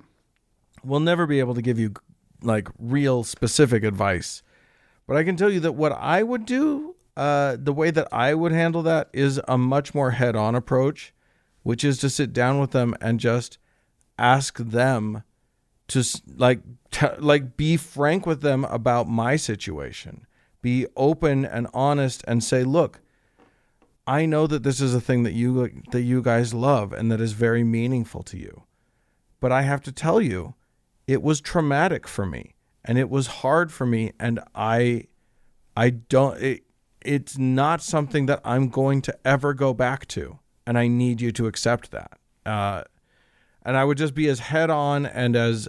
we'll never be able to give you like real specific advice. But I can tell you that what I would do, the way that I would handle that is a much more head-on approach, which is to sit down with them and just ask them to be frank with them about my situation. Be open and honest and say, look, I know that this is a thing that you guys love and that is very meaningful to you. But I have to tell you, it was traumatic for me and it was hard for me, and it's not something that I'm going to ever go back to, and I need you to accept that. And I would just be as head on and as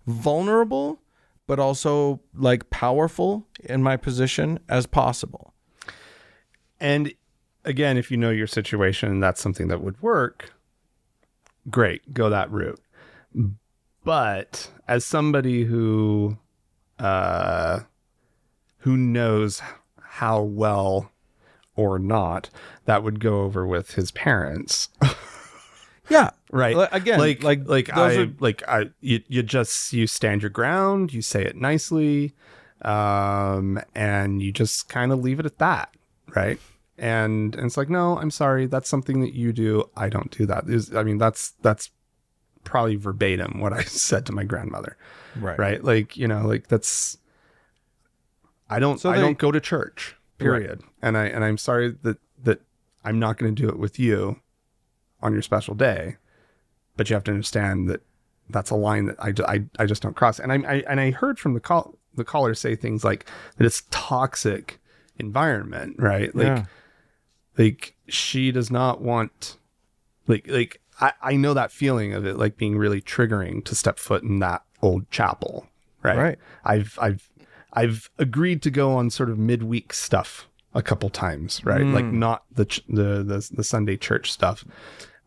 vulnerable, but also like powerful in my position as possible. And again, if you know your situation and that's something that would work, great, go that route. But as somebody who knows how well or not that would go over with his parents. Yeah. Right. Again, you stand your ground, you say it nicely, and you just kind of leave it at that. Right. And it's like, no, I'm sorry. That's something that you do. I don't do that. That's probably verbatim what I said to my grandmother. Right. Right. Like, that's, I don't go to church, period. Right. And I'm sorry that I'm not going to do it with you on your special day, but you have to understand that that's a line that I just don't cross. And I heard from the caller say things like that it's toxic environment, right? Like she does not want, I know that feeling of it, like being really triggering to step foot in that old chapel, right? I've agreed to go on sort of midweek stuff a couple times, right? Like not the Sunday church stuff.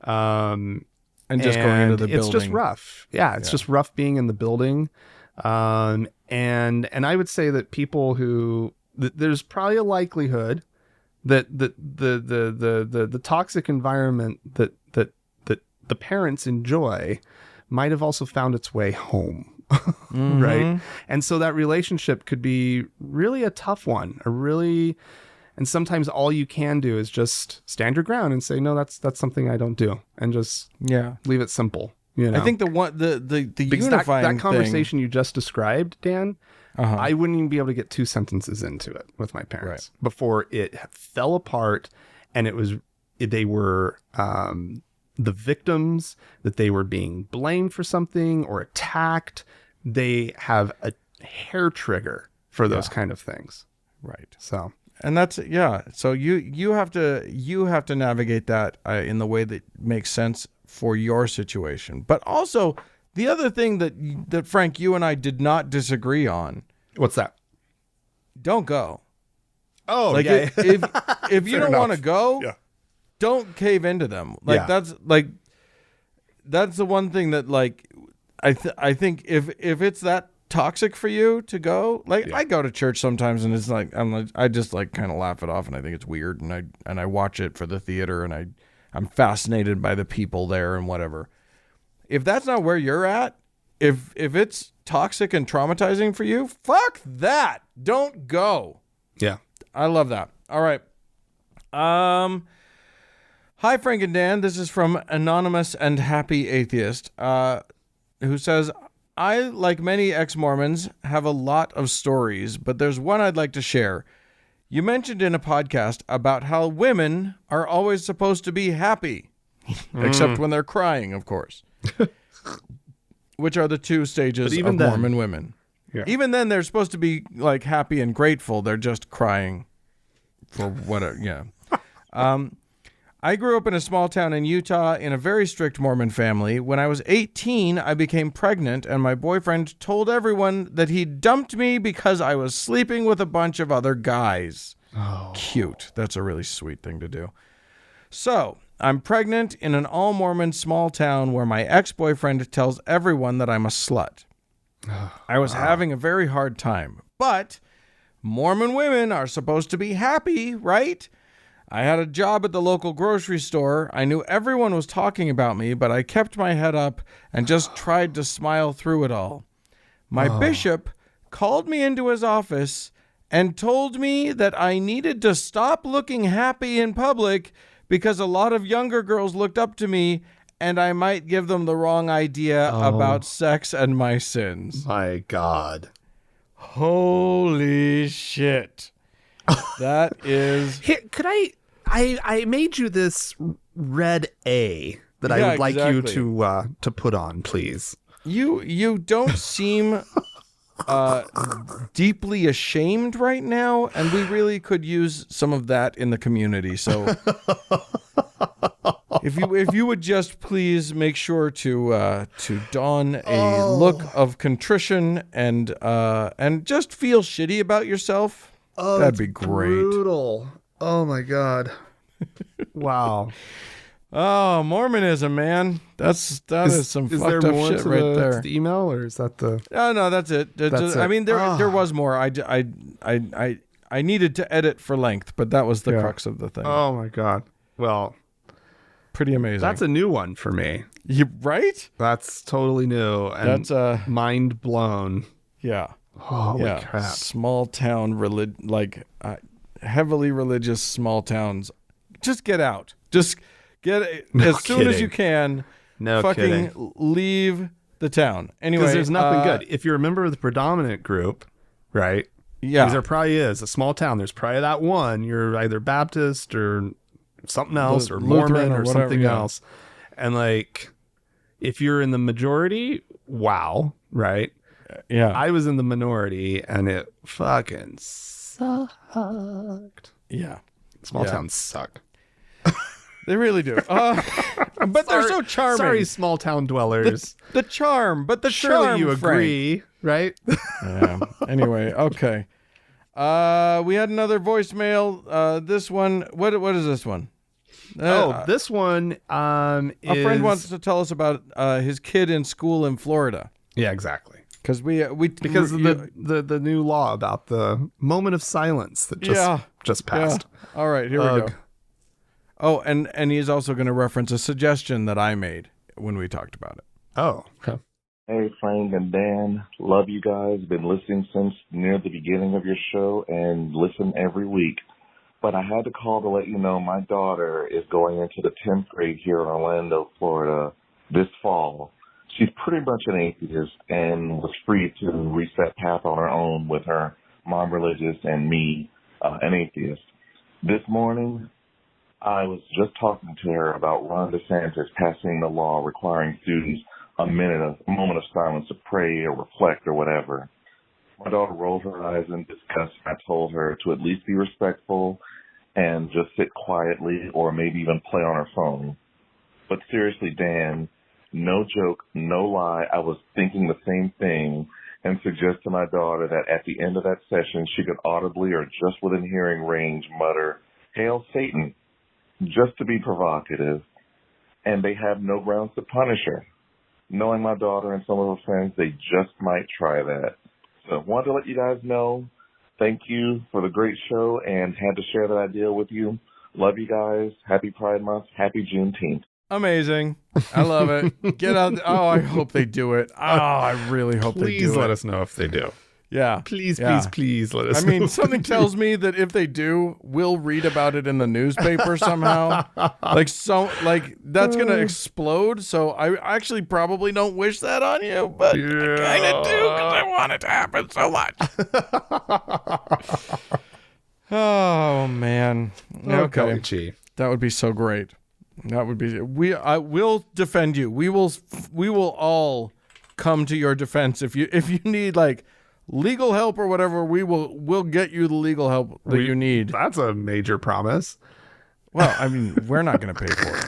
And just going into the building. It's just rough. Yeah, it's just rough being in the building. And I would say that people who there's probably a likelihood that the toxic environment that the parents enjoy might have also found its way home. Right. And so that relationship could be really a tough one, and sometimes all you can do is just stand your ground and say, no, that's something I don't do, and just leave it simple. I think the unifying that conversation you just described, Dan, I wouldn't even be able to get 2 sentences into it with my parents before it fell apart, and they were the victims, that they were being blamed for something or attacked. They have a hair trigger for those kind of things. Right. So, and that's, so you have to navigate that in the way that makes sense for your situation. But also the other thing that Frank, you and I did not disagree on. What's that? Don't go. Oh, like if you don't want to go, don't cave into them. That's the one thing that I think if it's that toxic for you to go? Like, I go to church sometimes, and it's like I just like kind of laugh it off, and I think it's weird, and I watch it for the theater, and I'm fascinated by the people there and whatever. If that's not where you're at, if it's toxic and traumatizing for you, fuck that. Don't go. Yeah. I love that. All right. Hi, Frank and Dan. This is from Anonymous and Happy Atheist, who says, I, like many ex-Mormons, have a lot of stories, but there's one I'd like to share. You mentioned in a podcast about how women are always supposed to be happy, except when they're crying, of course, which are the two stages of Mormon women. Yeah. Even then, they're supposed to be like happy and grateful. They're just crying for whatever. Yeah. I grew up in a small town in Utah in a very strict Mormon family. When I was 18, I became pregnant, and my boyfriend told everyone that he dumped me because I was sleeping with a bunch of other guys. Oh. Cute. That's a really sweet thing to do. So, I'm pregnant in an all-Mormon small town where my ex-boyfriend tells everyone that I'm a slut. I was having a very hard time, but Mormon women are supposed to be happy, right? I had a job at the local grocery store. I knew everyone was talking about me, but I kept my head up and just tried to smile through it all. My bishop called me into his office and told me that I needed to stop looking happy in public because a lot of younger girls looked up to me and I might give them the wrong idea about sex and my sins. My God. Holy shit. That is... Here, could I made you this red A that I would like you to put on, please. You don't seem deeply ashamed right now, and we really could use some of that in the community. So if you would just please make sure to don a look of contrition and just feel shitty about yourself. That'd be great. Brutal. Oh my God. Wow. Oh, Mormonism, man. That is some fucked up shit right there. To the email, or is that the? Oh no, that's it. I mean, there was more. I needed to edit for length, but that was the crux of the thing. Oh my God. Well, pretty amazing. That's a new one for me. You right? That's totally new. And that's mind blown. Yeah. Holy crap. Small town heavily religious small towns. Just get out. Just get as soon as you can. No fucking kidding. Leave the town. Anyway, because there's nothing good. If you're a member of the predominant group, right? Yeah. Because there probably is a small town. There's probably that one. You're either Baptist or something else, or Mormon or something else. And like, if you're in the majority, wow, right? Yeah. I was in the minority, and it fucking sucked. Yeah. Small towns suck. They really do. But they're so charming. Sorry, small town dwellers. The charm, but the Surely charm, you agree, right? Yeah. Anyway, okay. We had another voicemail. This one, what is this one? This one is... A friend wants to tell us about his kid in school in Florida. Yeah, exactly. Because because of the new law about the moment of silence that just passed. Yeah. All right, here we go. Oh, and he's also going to reference a suggestion that I made when we talked about it. Oh, okay. Hey, Frank and Dan. Love you guys. Been listening since near the beginning of your show and listen every week. But I had to call to let you know my daughter is going into the 10th grade here in Orlando, Florida this fall. She's pretty much an atheist and was free to reset path on her own with her mom religious and me an atheist. This morning, I was just talking to her about Ron DeSantis passing the law requiring students a moment of silence to pray or reflect or whatever. My daughter rolled her eyes in disgust. I told her to at least be respectful and just sit quietly or maybe even play on her phone. But seriously, Dan, no joke, no lie, I was thinking the same thing and suggest to my daughter that at the end of that session she could audibly or just within hearing range mutter, "Hail Satan," just to be provocative, and they have no grounds to punish her. knowing my daughter and some of her friends, they just might try that. So wanted to let you guys know. Thank you for the great show and had to share that idea with you. Love you guys. Happy Pride Month. Happy Juneteenth. Amazing. I love it. Get out. Oh, I hope they do it. Oh, I really hope they do it. Please let us know if they do. Yeah. Please Yeah. let us know. I mean, something tells me that if they do, we'll read about it in the newspaper somehow. That's going to explode. So I actually probably don't wish that on you, but I kind of do because I want it to happen so much. Oh, man. Okay. Gee. That would be so great. That would be. We'll defend you. We will all come to your defense if you need like legal help or whatever. We'll get you the legal help that you need. That's a major promise. Well, I mean, we're not going to pay for it.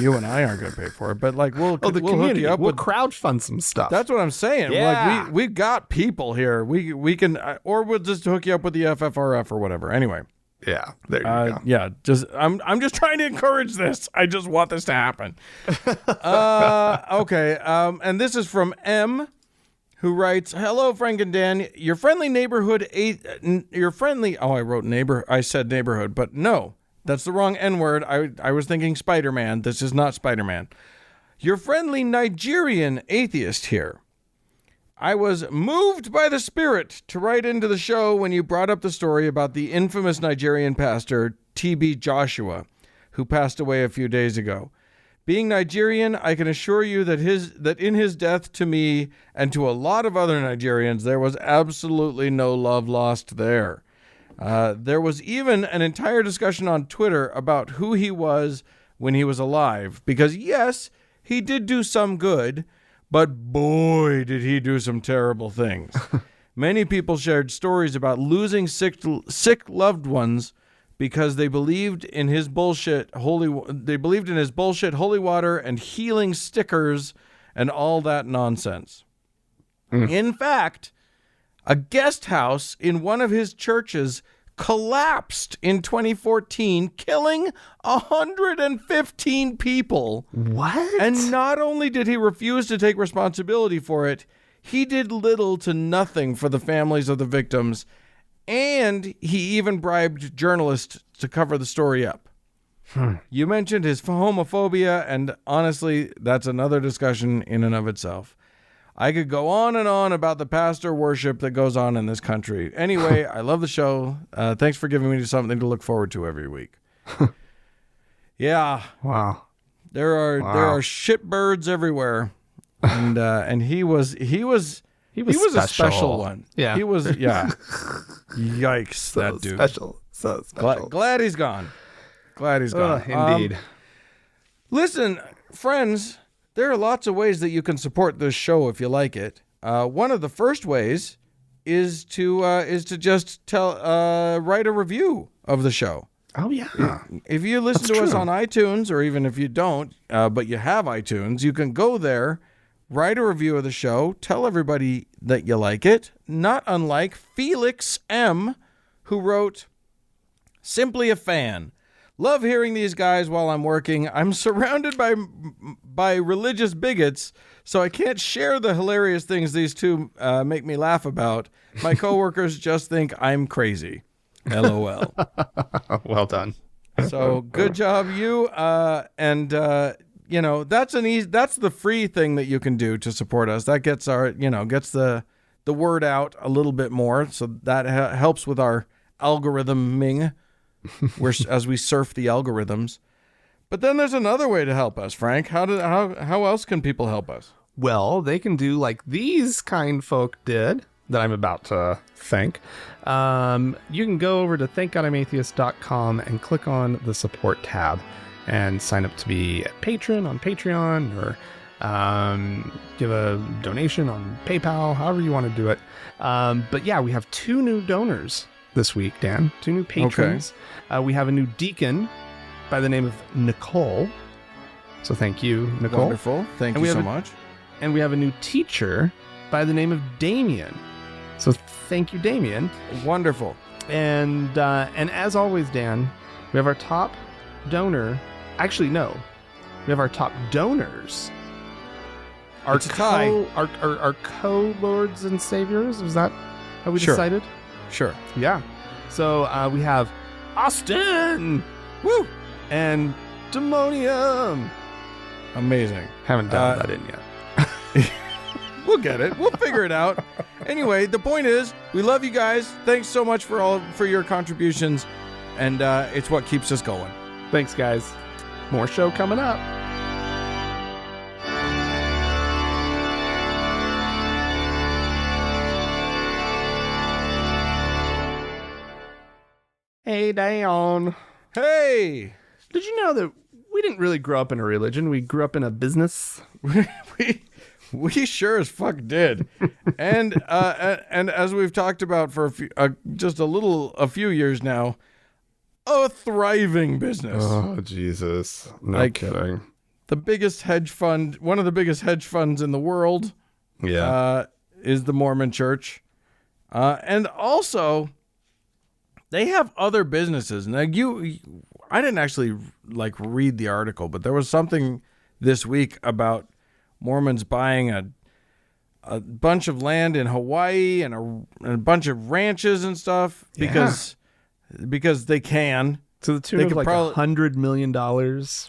You and I aren't going to pay for it, but like we'll The hook community. you up We'll with. crowdfund some stuff. That's what I'm saying. Yeah. Like we've got people here. We can, or we'll just hook you up with the FFRF or whatever. Anyway. Yeah, there you go. Yeah, I'm just trying to encourage this. I just want this to happen. Okay. And this is from M, who writes, "Hello, Frank and Dan. Your friendly neighborhood. Oh, I wrote neighbor. I said neighborhood, but no, that's the wrong N word. I was thinking Spider-Man. This is not Spider-Man. Your friendly Nigerian atheist here. I was moved by the Spirit to write into the show when you brought up the story about the infamous Nigerian pastor, T.B. Joshua, who passed away a few days ago. Being Nigerian, I can assure you that in his death to me and to a lot of other Nigerians, there was absolutely no love lost there. There was even an entire discussion on Twitter about who he was when he was alive, because yes, he did do some good, but boy, did he do some terrible things. Many people shared stories about losing sick loved ones because they believed in his bullshit holy water and healing stickers and all that nonsense. In fact, a guest house in one of his churches collapsed in 2014, killing 115 people. What? And not only did he refuse to take responsibility for it, he did little to nothing for the families of the victims, and he even bribed journalists to cover the story up. You mentioned his homophobia, and honestly, that's another discussion in and of itself. I could go on and on about the pastor worship that goes on in this country. Anyway, I love the show. Thanks for giving me something to look forward to every week. Yeah. Wow. There are shitbirds everywhere. And he was a special one. Yeah. He was, yeah. Yikes, that dude. So special. Glad he's gone. Glad he's gone. Indeed. Listen, friends, there are lots of ways that you can support this show if you like it. One of the first ways is to just write a review of the show. Oh, yeah. If you listen That's to us true. on iTunes, or even if you don't, but you have iTunes, you can go there, write a review of the show, tell everybody that you like it, not unlike Felix M., who wrote, "Simply a fan. Love hearing these guys while I'm working. I'm surrounded by religious bigots, so I can't share the hilarious things these two make me laugh about. My coworkers just think I'm crazy. LOL." Well done. So good job, you. And that's that's the free thing that you can do to support us. That gets gets the word out a little bit more. So that helps with our algorithming. As we surf the algorithms. But then there's another way to help us, Frank. How else can people help us? Well, they can do like these kind folk did that I'm about to thank. You can go over to thankgodimatheist.com and click on the support tab and sign up to be a patron on Patreon, or give a donation on PayPal, however you want to do it. But yeah, we have 2 new donors this week, Dan. 2 new patrons. Okay. We have a new deacon by the name of Nicole. So thank you, Nicole. Wonderful. Thank you so much. And we have a new teacher by the name of Damien. So thank you, Damien. Wonderful. And as always, Dan, we have our top donor. Actually, no. We have our top donors our It's a tie. our co-lords and saviors. Is that how we Sure. decided? Sure. Yeah. So we have Austin, Woo! and Demonium. Amazing. Haven't dialed that in yet. We'll get it. We'll figure it out. Anyway, the point is, we love you guys. Thanks so much for your contributions, and it's what keeps us going. Thanks, guys. More show coming up. Hey, Dion. Hey, Did you know that we didn't really grow up in a religion? We grew up in a business. we sure as fuck did, and as we've talked about for a few years now, a thriving business. Oh, Jesus. No Like- kidding. The biggest hedge fund, one of the biggest hedge funds in the world, Yeah. is the Mormon Church, and also they have other businesses. Now, I didn't actually read the article, but there was something this week about Mormons buying a bunch of land in Hawaii and a bunch of ranches and stuff because they can. To the tune They of could like probably- $100 million,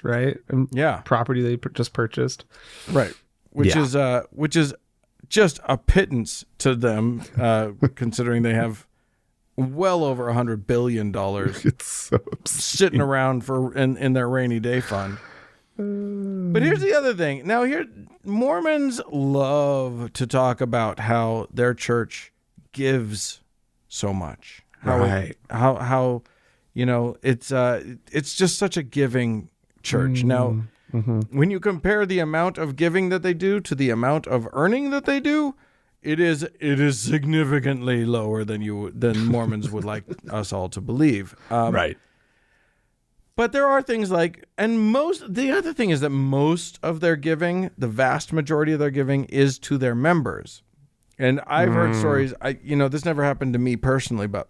right? And Yeah. property they just purchased. Right. Which is just a pittance to them, considering they have well over $100 billion It's so obscene. sitting around in their rainy day fund. But here's the other thing. Now, Mormons love to talk about how their church gives so much. Right. How it's just such a giving church. Now, when you compare the amount of giving that they do to the amount of earning that they do, it is significantly lower than Mormons would like us all to believe. Right. But there are things the other thing is that most of their giving, the vast majority of their giving, is to their members. And I've heard stories, this never happened to me personally, but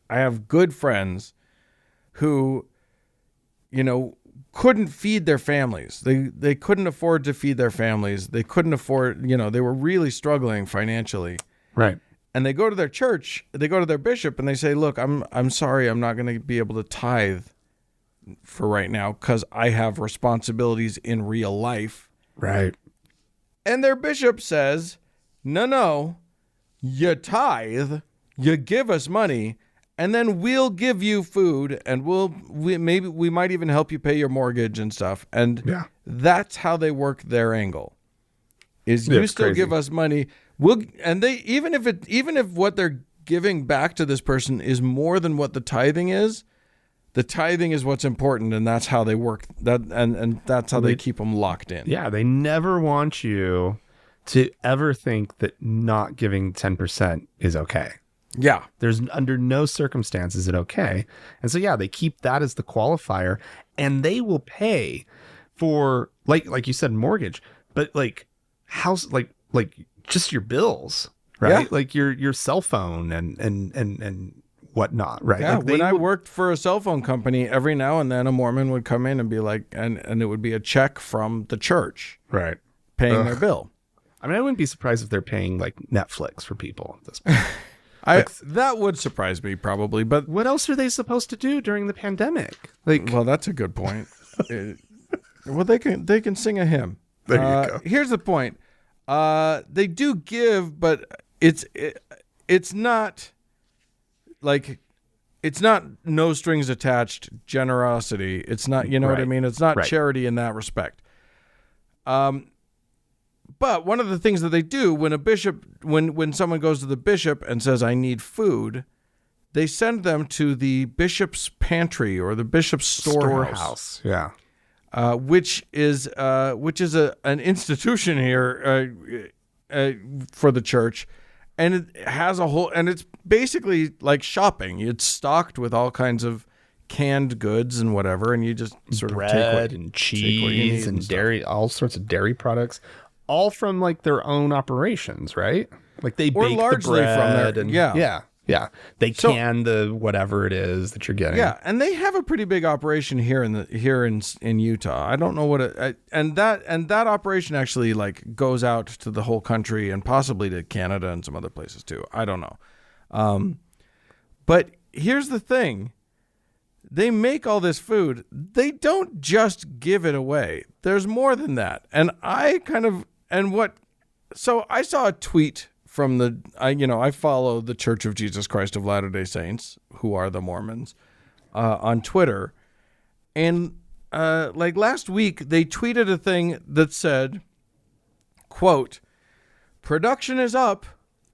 I have good friends who, couldn't feed their families. They couldn't afford to feed their families. They couldn't afford, they were really struggling financially. Right. And they go to their church, they go to their bishop and they say, look, I'm sorry, I'm not going to be able to tithe for right now because I have responsibilities in real life. Right. And their bishop says, no, you tithe, you give us money, and then we'll give you food, and we might even help you pay your mortgage and stuff. And that's how they work their angle. Is you still crazy. give us money, even if what they're giving back to this person is more than what the tithing is what's important, and that's how they work that, and that's how they keep them locked in. Yeah, they never want you to ever think that not giving 10% is okay. Yeah. There's under no circumstance is it okay. And so, they keep that as the qualifier, and they will pay for, like you said, mortgage, but house, just your bills, right? Yeah. Like your cell phone and whatnot, right? Yeah, Like when I worked for a cell phone company, every now and then a Mormon would come in and be like, and it would be a check from the church right. paying their bill. I mean, I wouldn't be surprised if they're paying like Netflix for people at this point. That would surprise me probably, but What else are they supposed to do during the pandemic? Like, well, that's a good point. Well, they can sing a hymn. There you go. Here's the point. They do give, but it's not like, it's not no strings attached generosity. It's not, you know what I Right. mean? It's not Right. charity in that respect. But one of the things that they do when a bishop, when someone goes to the bishop and says, I need food, they send them to the bishop's pantry or the bishop's storehouse. Yeah. Which is an institution here for the church, and it has and it's basically like shopping. It's stocked with all kinds of canned goods and whatever, and you just sort of Bread take what and take what you need cheese and stuff. dairy, all sorts of dairy products, all from like their own operations, right? Like they Or bake largely the from bread their- and yeah. yeah. Yeah. They can the whatever it is that you're getting. Yeah, and they have a pretty big operation here in Utah. I don't know what and that operation actually like goes out to the whole country and possibly to Canada and some other places too. I don't know. But here's the thing. They make all this food. They don't just give it away. There's more than that. And so I saw a tweet from I follow the Church of Jesus Christ of Latter-day Saints, who are the Mormons, on Twitter. And like last week, they tweeted a thing that said, quote, "Production is up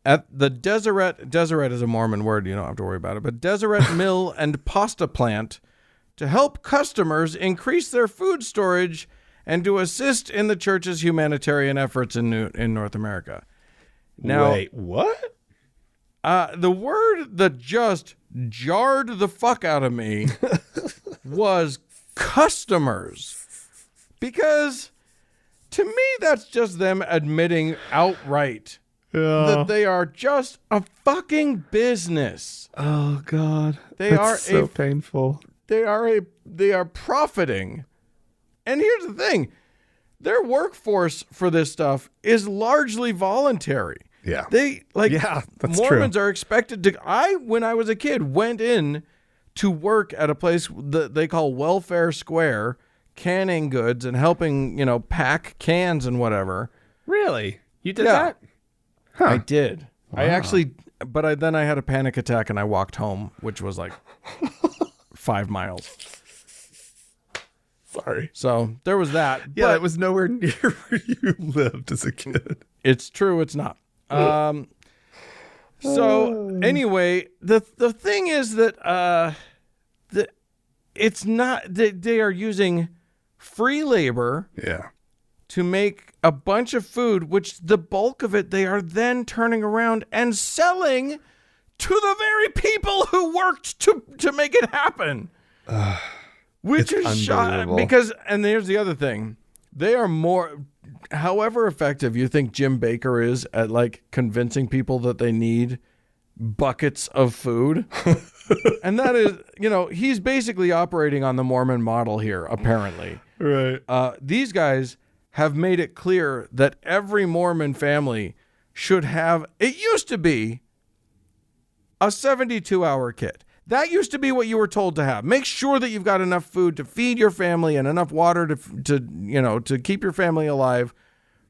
at the Deseret is a Mormon word, you don't have to worry about it, but Deseret Mill and Pasta Plant to help customers increase their food storage and to assist in the church's humanitarian efforts in North America." Now, wait, what? The word that just jarred the fuck out of me was customers. Because to me, that's just them admitting outright that they are just a fucking business. Oh, God. They are so painful. They are profiting. And here's the thing. Their workforce for this stuff is largely voluntary. Yeah. That's Mormons true. are expected to. When I was a kid, went in to work at a place that they call Welfare Square, canning goods and helping, pack cans and whatever. Really? You did that? Huh. I did. Wow. I actually, then I had a panic attack and I walked home, which was like 5 miles. Sorry. So there was that. Yeah, but it was nowhere near where you lived as a kid. It's true. It's not. So anyway, the thing is that it's not that they are using free labor to make a bunch of food, which the bulk of it they are then turning around and selling to the very people who worked to make it happen. Which is shocking because, and here's the other thing, they are more. However effective you think Jim Baker is at like convincing people that they need buckets of food, and that is, he's basically operating on the Mormon model here, apparently. Right. These guys have made it clear that every Mormon family should have, it used to be a 72-hour kit. That used to be what you were told to have. Make sure that you've got enough food to feed your family and enough water to keep your family alive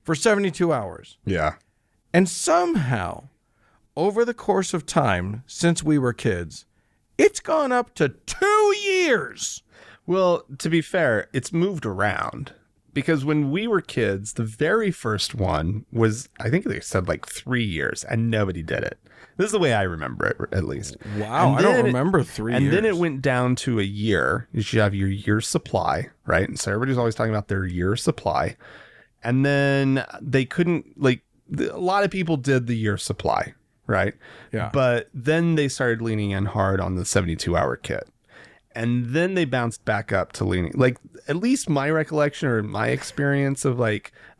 for 72 hours. Yeah. And somehow, over the course of time, since we were kids, it's gone up to 2 years. Well, to be fair, it's moved around. Because when we were kids, the very first one was, I think they said like 3 years, and nobody did it. This is the way I remember it, at least. Wow, I don't remember 3 years. And then it went down to a year. You should have your year's supply, right? And so everybody's always talking about their year's supply. And then they couldn't, a lot of people did the year's supply, right? Yeah. But then they started leaning in hard on the 72-hour kit. And then they bounced back up to leaning, at least my recollection or my experience of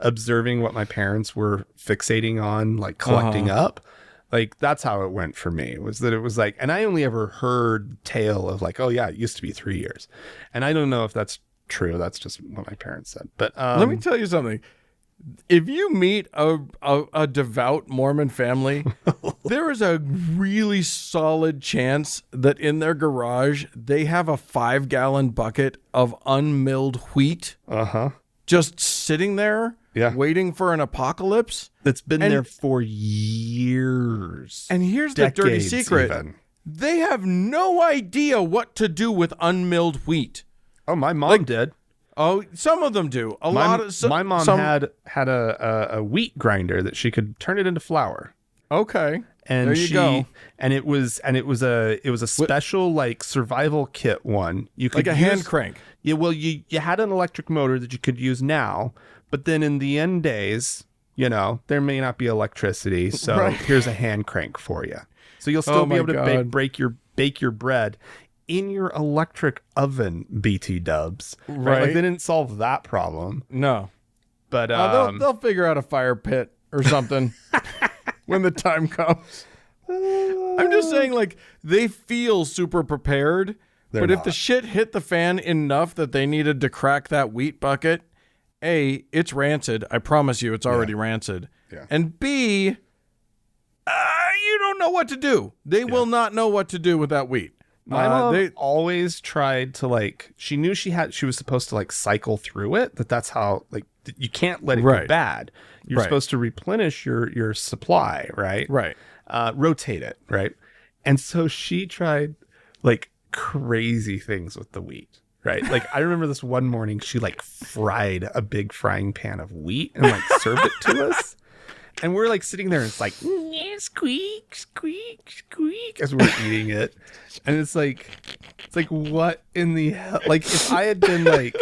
observing what my parents were fixating on, collecting up. That's how it went for me, was that it was and I only ever heard the tale of oh yeah, it used to be 3 years. And I don't know if that's true. That's just what my parents said. But let me tell you something. If you meet a devout Mormon family, there is a really solid chance that in their garage, they have a 5-gallon bucket of unmilled wheat just sitting there waiting for an apocalypse. That's been there for years. And here's the dirty secret. Even. They have no idea what to do with unmilled wheat. Oh, my mom did. Oh, some of them do. My mom had a wheat grinder that she could turn it into flour. Okay, and there you go. And it was a special survival kit one. You could use, hand crank. Yeah, well, you had an electric motor that you could use now, but then in the end days, there may not be electricity, so here's a hand crank for you. So you'll still be able to bake your bread in your electric oven, BT dubs. Right? They didn't solve that problem. No. But they'll figure out a fire pit or something when the time comes. I'm just saying, like, they feel super prepared, but if the shit hit the fan enough that they needed to crack that wheat bucket, A, it's rancid. I promise you, it's already rancid. Yeah. And B, you don't know what to do. They will not know what to do with that wheat. My mom always tried to, like, she knew she was supposed to, like, cycle through it, that's how, like, you can't let it go bad. You're supposed to replenish your supply, right? Right. Rotate it, right? And so she tried, like, crazy things with the wheat, right? Like, I remember this one morning, she, like, fried a big frying pan of wheat and, like, served it to us. And we're like sitting there and it's like, squeak, squeak, squeak, as we're eating it. And it's like, what in the hell? Like, if I had been like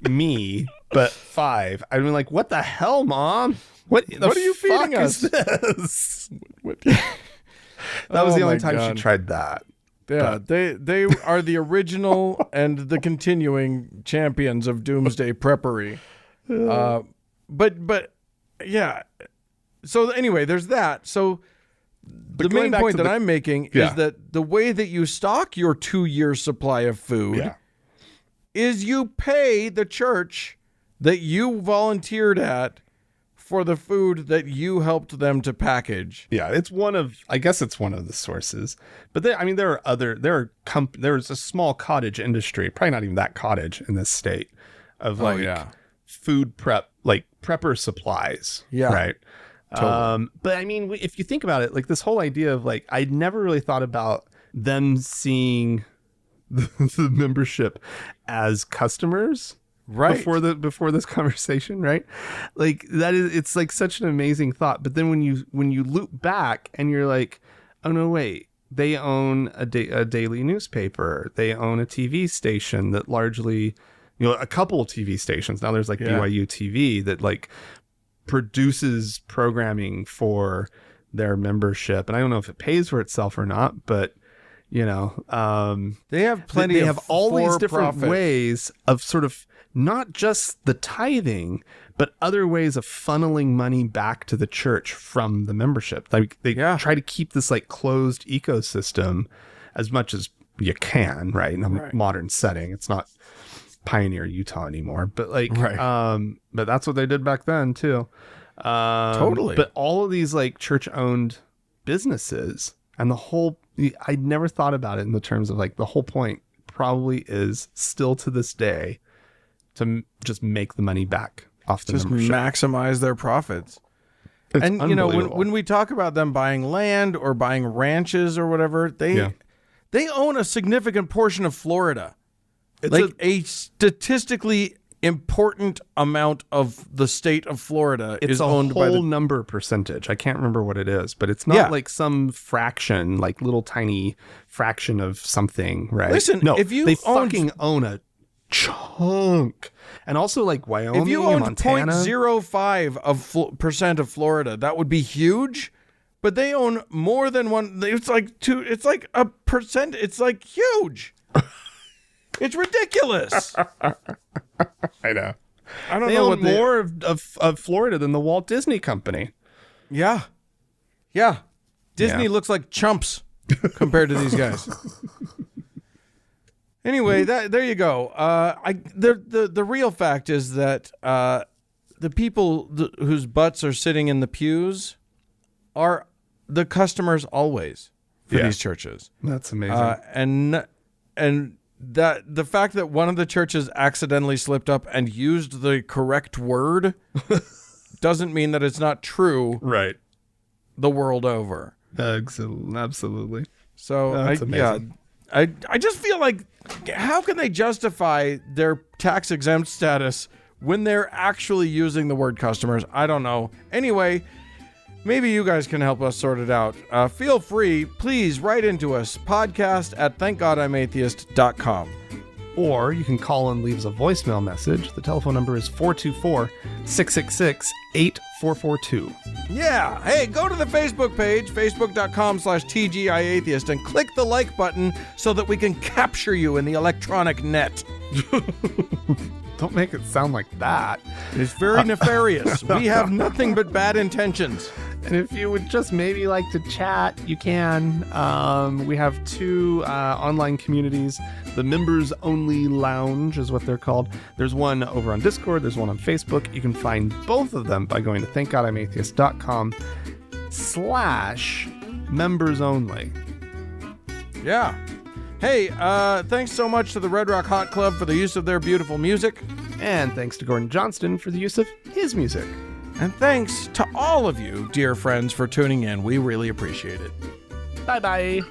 me, but 5, I'd been like, what the hell, Mom? What are you feeding us? This? That was the only time she tried that. Yeah, they are the original and the continuing champions of doomsday preppery. But yeah. So anyway, there's that. So the main point that I'm making is that the way that you stock your 2-year supply of food is you pay the church that you volunteered at for the food that you helped them to package. Yeah, I guess it's one of the sources. But there's a small cottage industry, probably not even that cottage in this state, of food prep, like prepper supplies. Yeah. Right. Totally. But I mean, if you think about it, like this whole idea of like, I'd never really thought about them seeing the membership as customers, right? Before this conversation, right? Like it's like such an amazing thought. But then when you loop back and you're like, oh no, wait, they own a daily newspaper, they own a TV station that largely, a couple of TV stations. Now there's like BYU TV that like produces programming for their membership, and I don't know if it pays for itself or not, but they have plenty. They have all these different ways of sort of not just the tithing, but other ways of funneling money back to the church from the membership. Like they try to keep this like closed ecosystem as much as you can, right? In a modern setting, it's not Pioneer, Utah anymore, but like, but that's what they did back then too. Totally. But all of these like church-owned businesses, and I never thought about it in the terms of like the whole point probably is still to this day to just make the money back off the membership. Maximize their profits. It's and when we talk about them buying land or buying ranches or whatever, they own a significant portion of Florida. It's like a statistically important amount of the state of Florida is owned by the whole number percentage. I can't remember what it is, but it's not like some fraction, like little tiny fraction of something, right? Listen, no, if you fucking own a chunk, and also like Wyoming, if you owned Montana, 0.05% of Florida, that would be huge. But they own more than one. It's like 2. It's like a percent. It's like huge. It's ridiculous. I know. I don't know what more of Florida than the Walt Disney Company. Yeah. Disney looks like chumps compared to these guys. Anyway, there you go. The real fact is that the people whose butts are sitting in the pews are the customers always for these churches. That's amazing. And that the fact that one of the churches accidentally slipped up and used the correct word doesn't mean that it's not true. Right. The world over. Absolutely. So that's amazing. I just feel like, how can they justify their tax exempt status when they're actually using the word customers? I don't know. Anyway, maybe you guys can help us sort it out. Feel free, please write into us, podcast@thankgodimatheist.com. Or you can call and leave us a voicemail message. The telephone number is 424-666-8442. Yeah. Hey, go to the Facebook page, facebook.com/TGIAtheist, and click the like button so that we can capture you in the electronic net. Don't make it sound like that. It's very nefarious. We have nothing but bad intentions. And if you would just maybe like to chat, you can. We have 2 online communities. The Members Only Lounge is what they're called. There's one over on Discord. There's one on Facebook. You can find both of them by going to thankgodimatheist.com/members-only. Yeah. Hey, thanks so much to the Red Rock Hot Club for the use of their beautiful music. And thanks to Gordon Johnston for the use of his music. And thanks to all of you, dear friends, for tuning in. We really appreciate it. Bye-bye.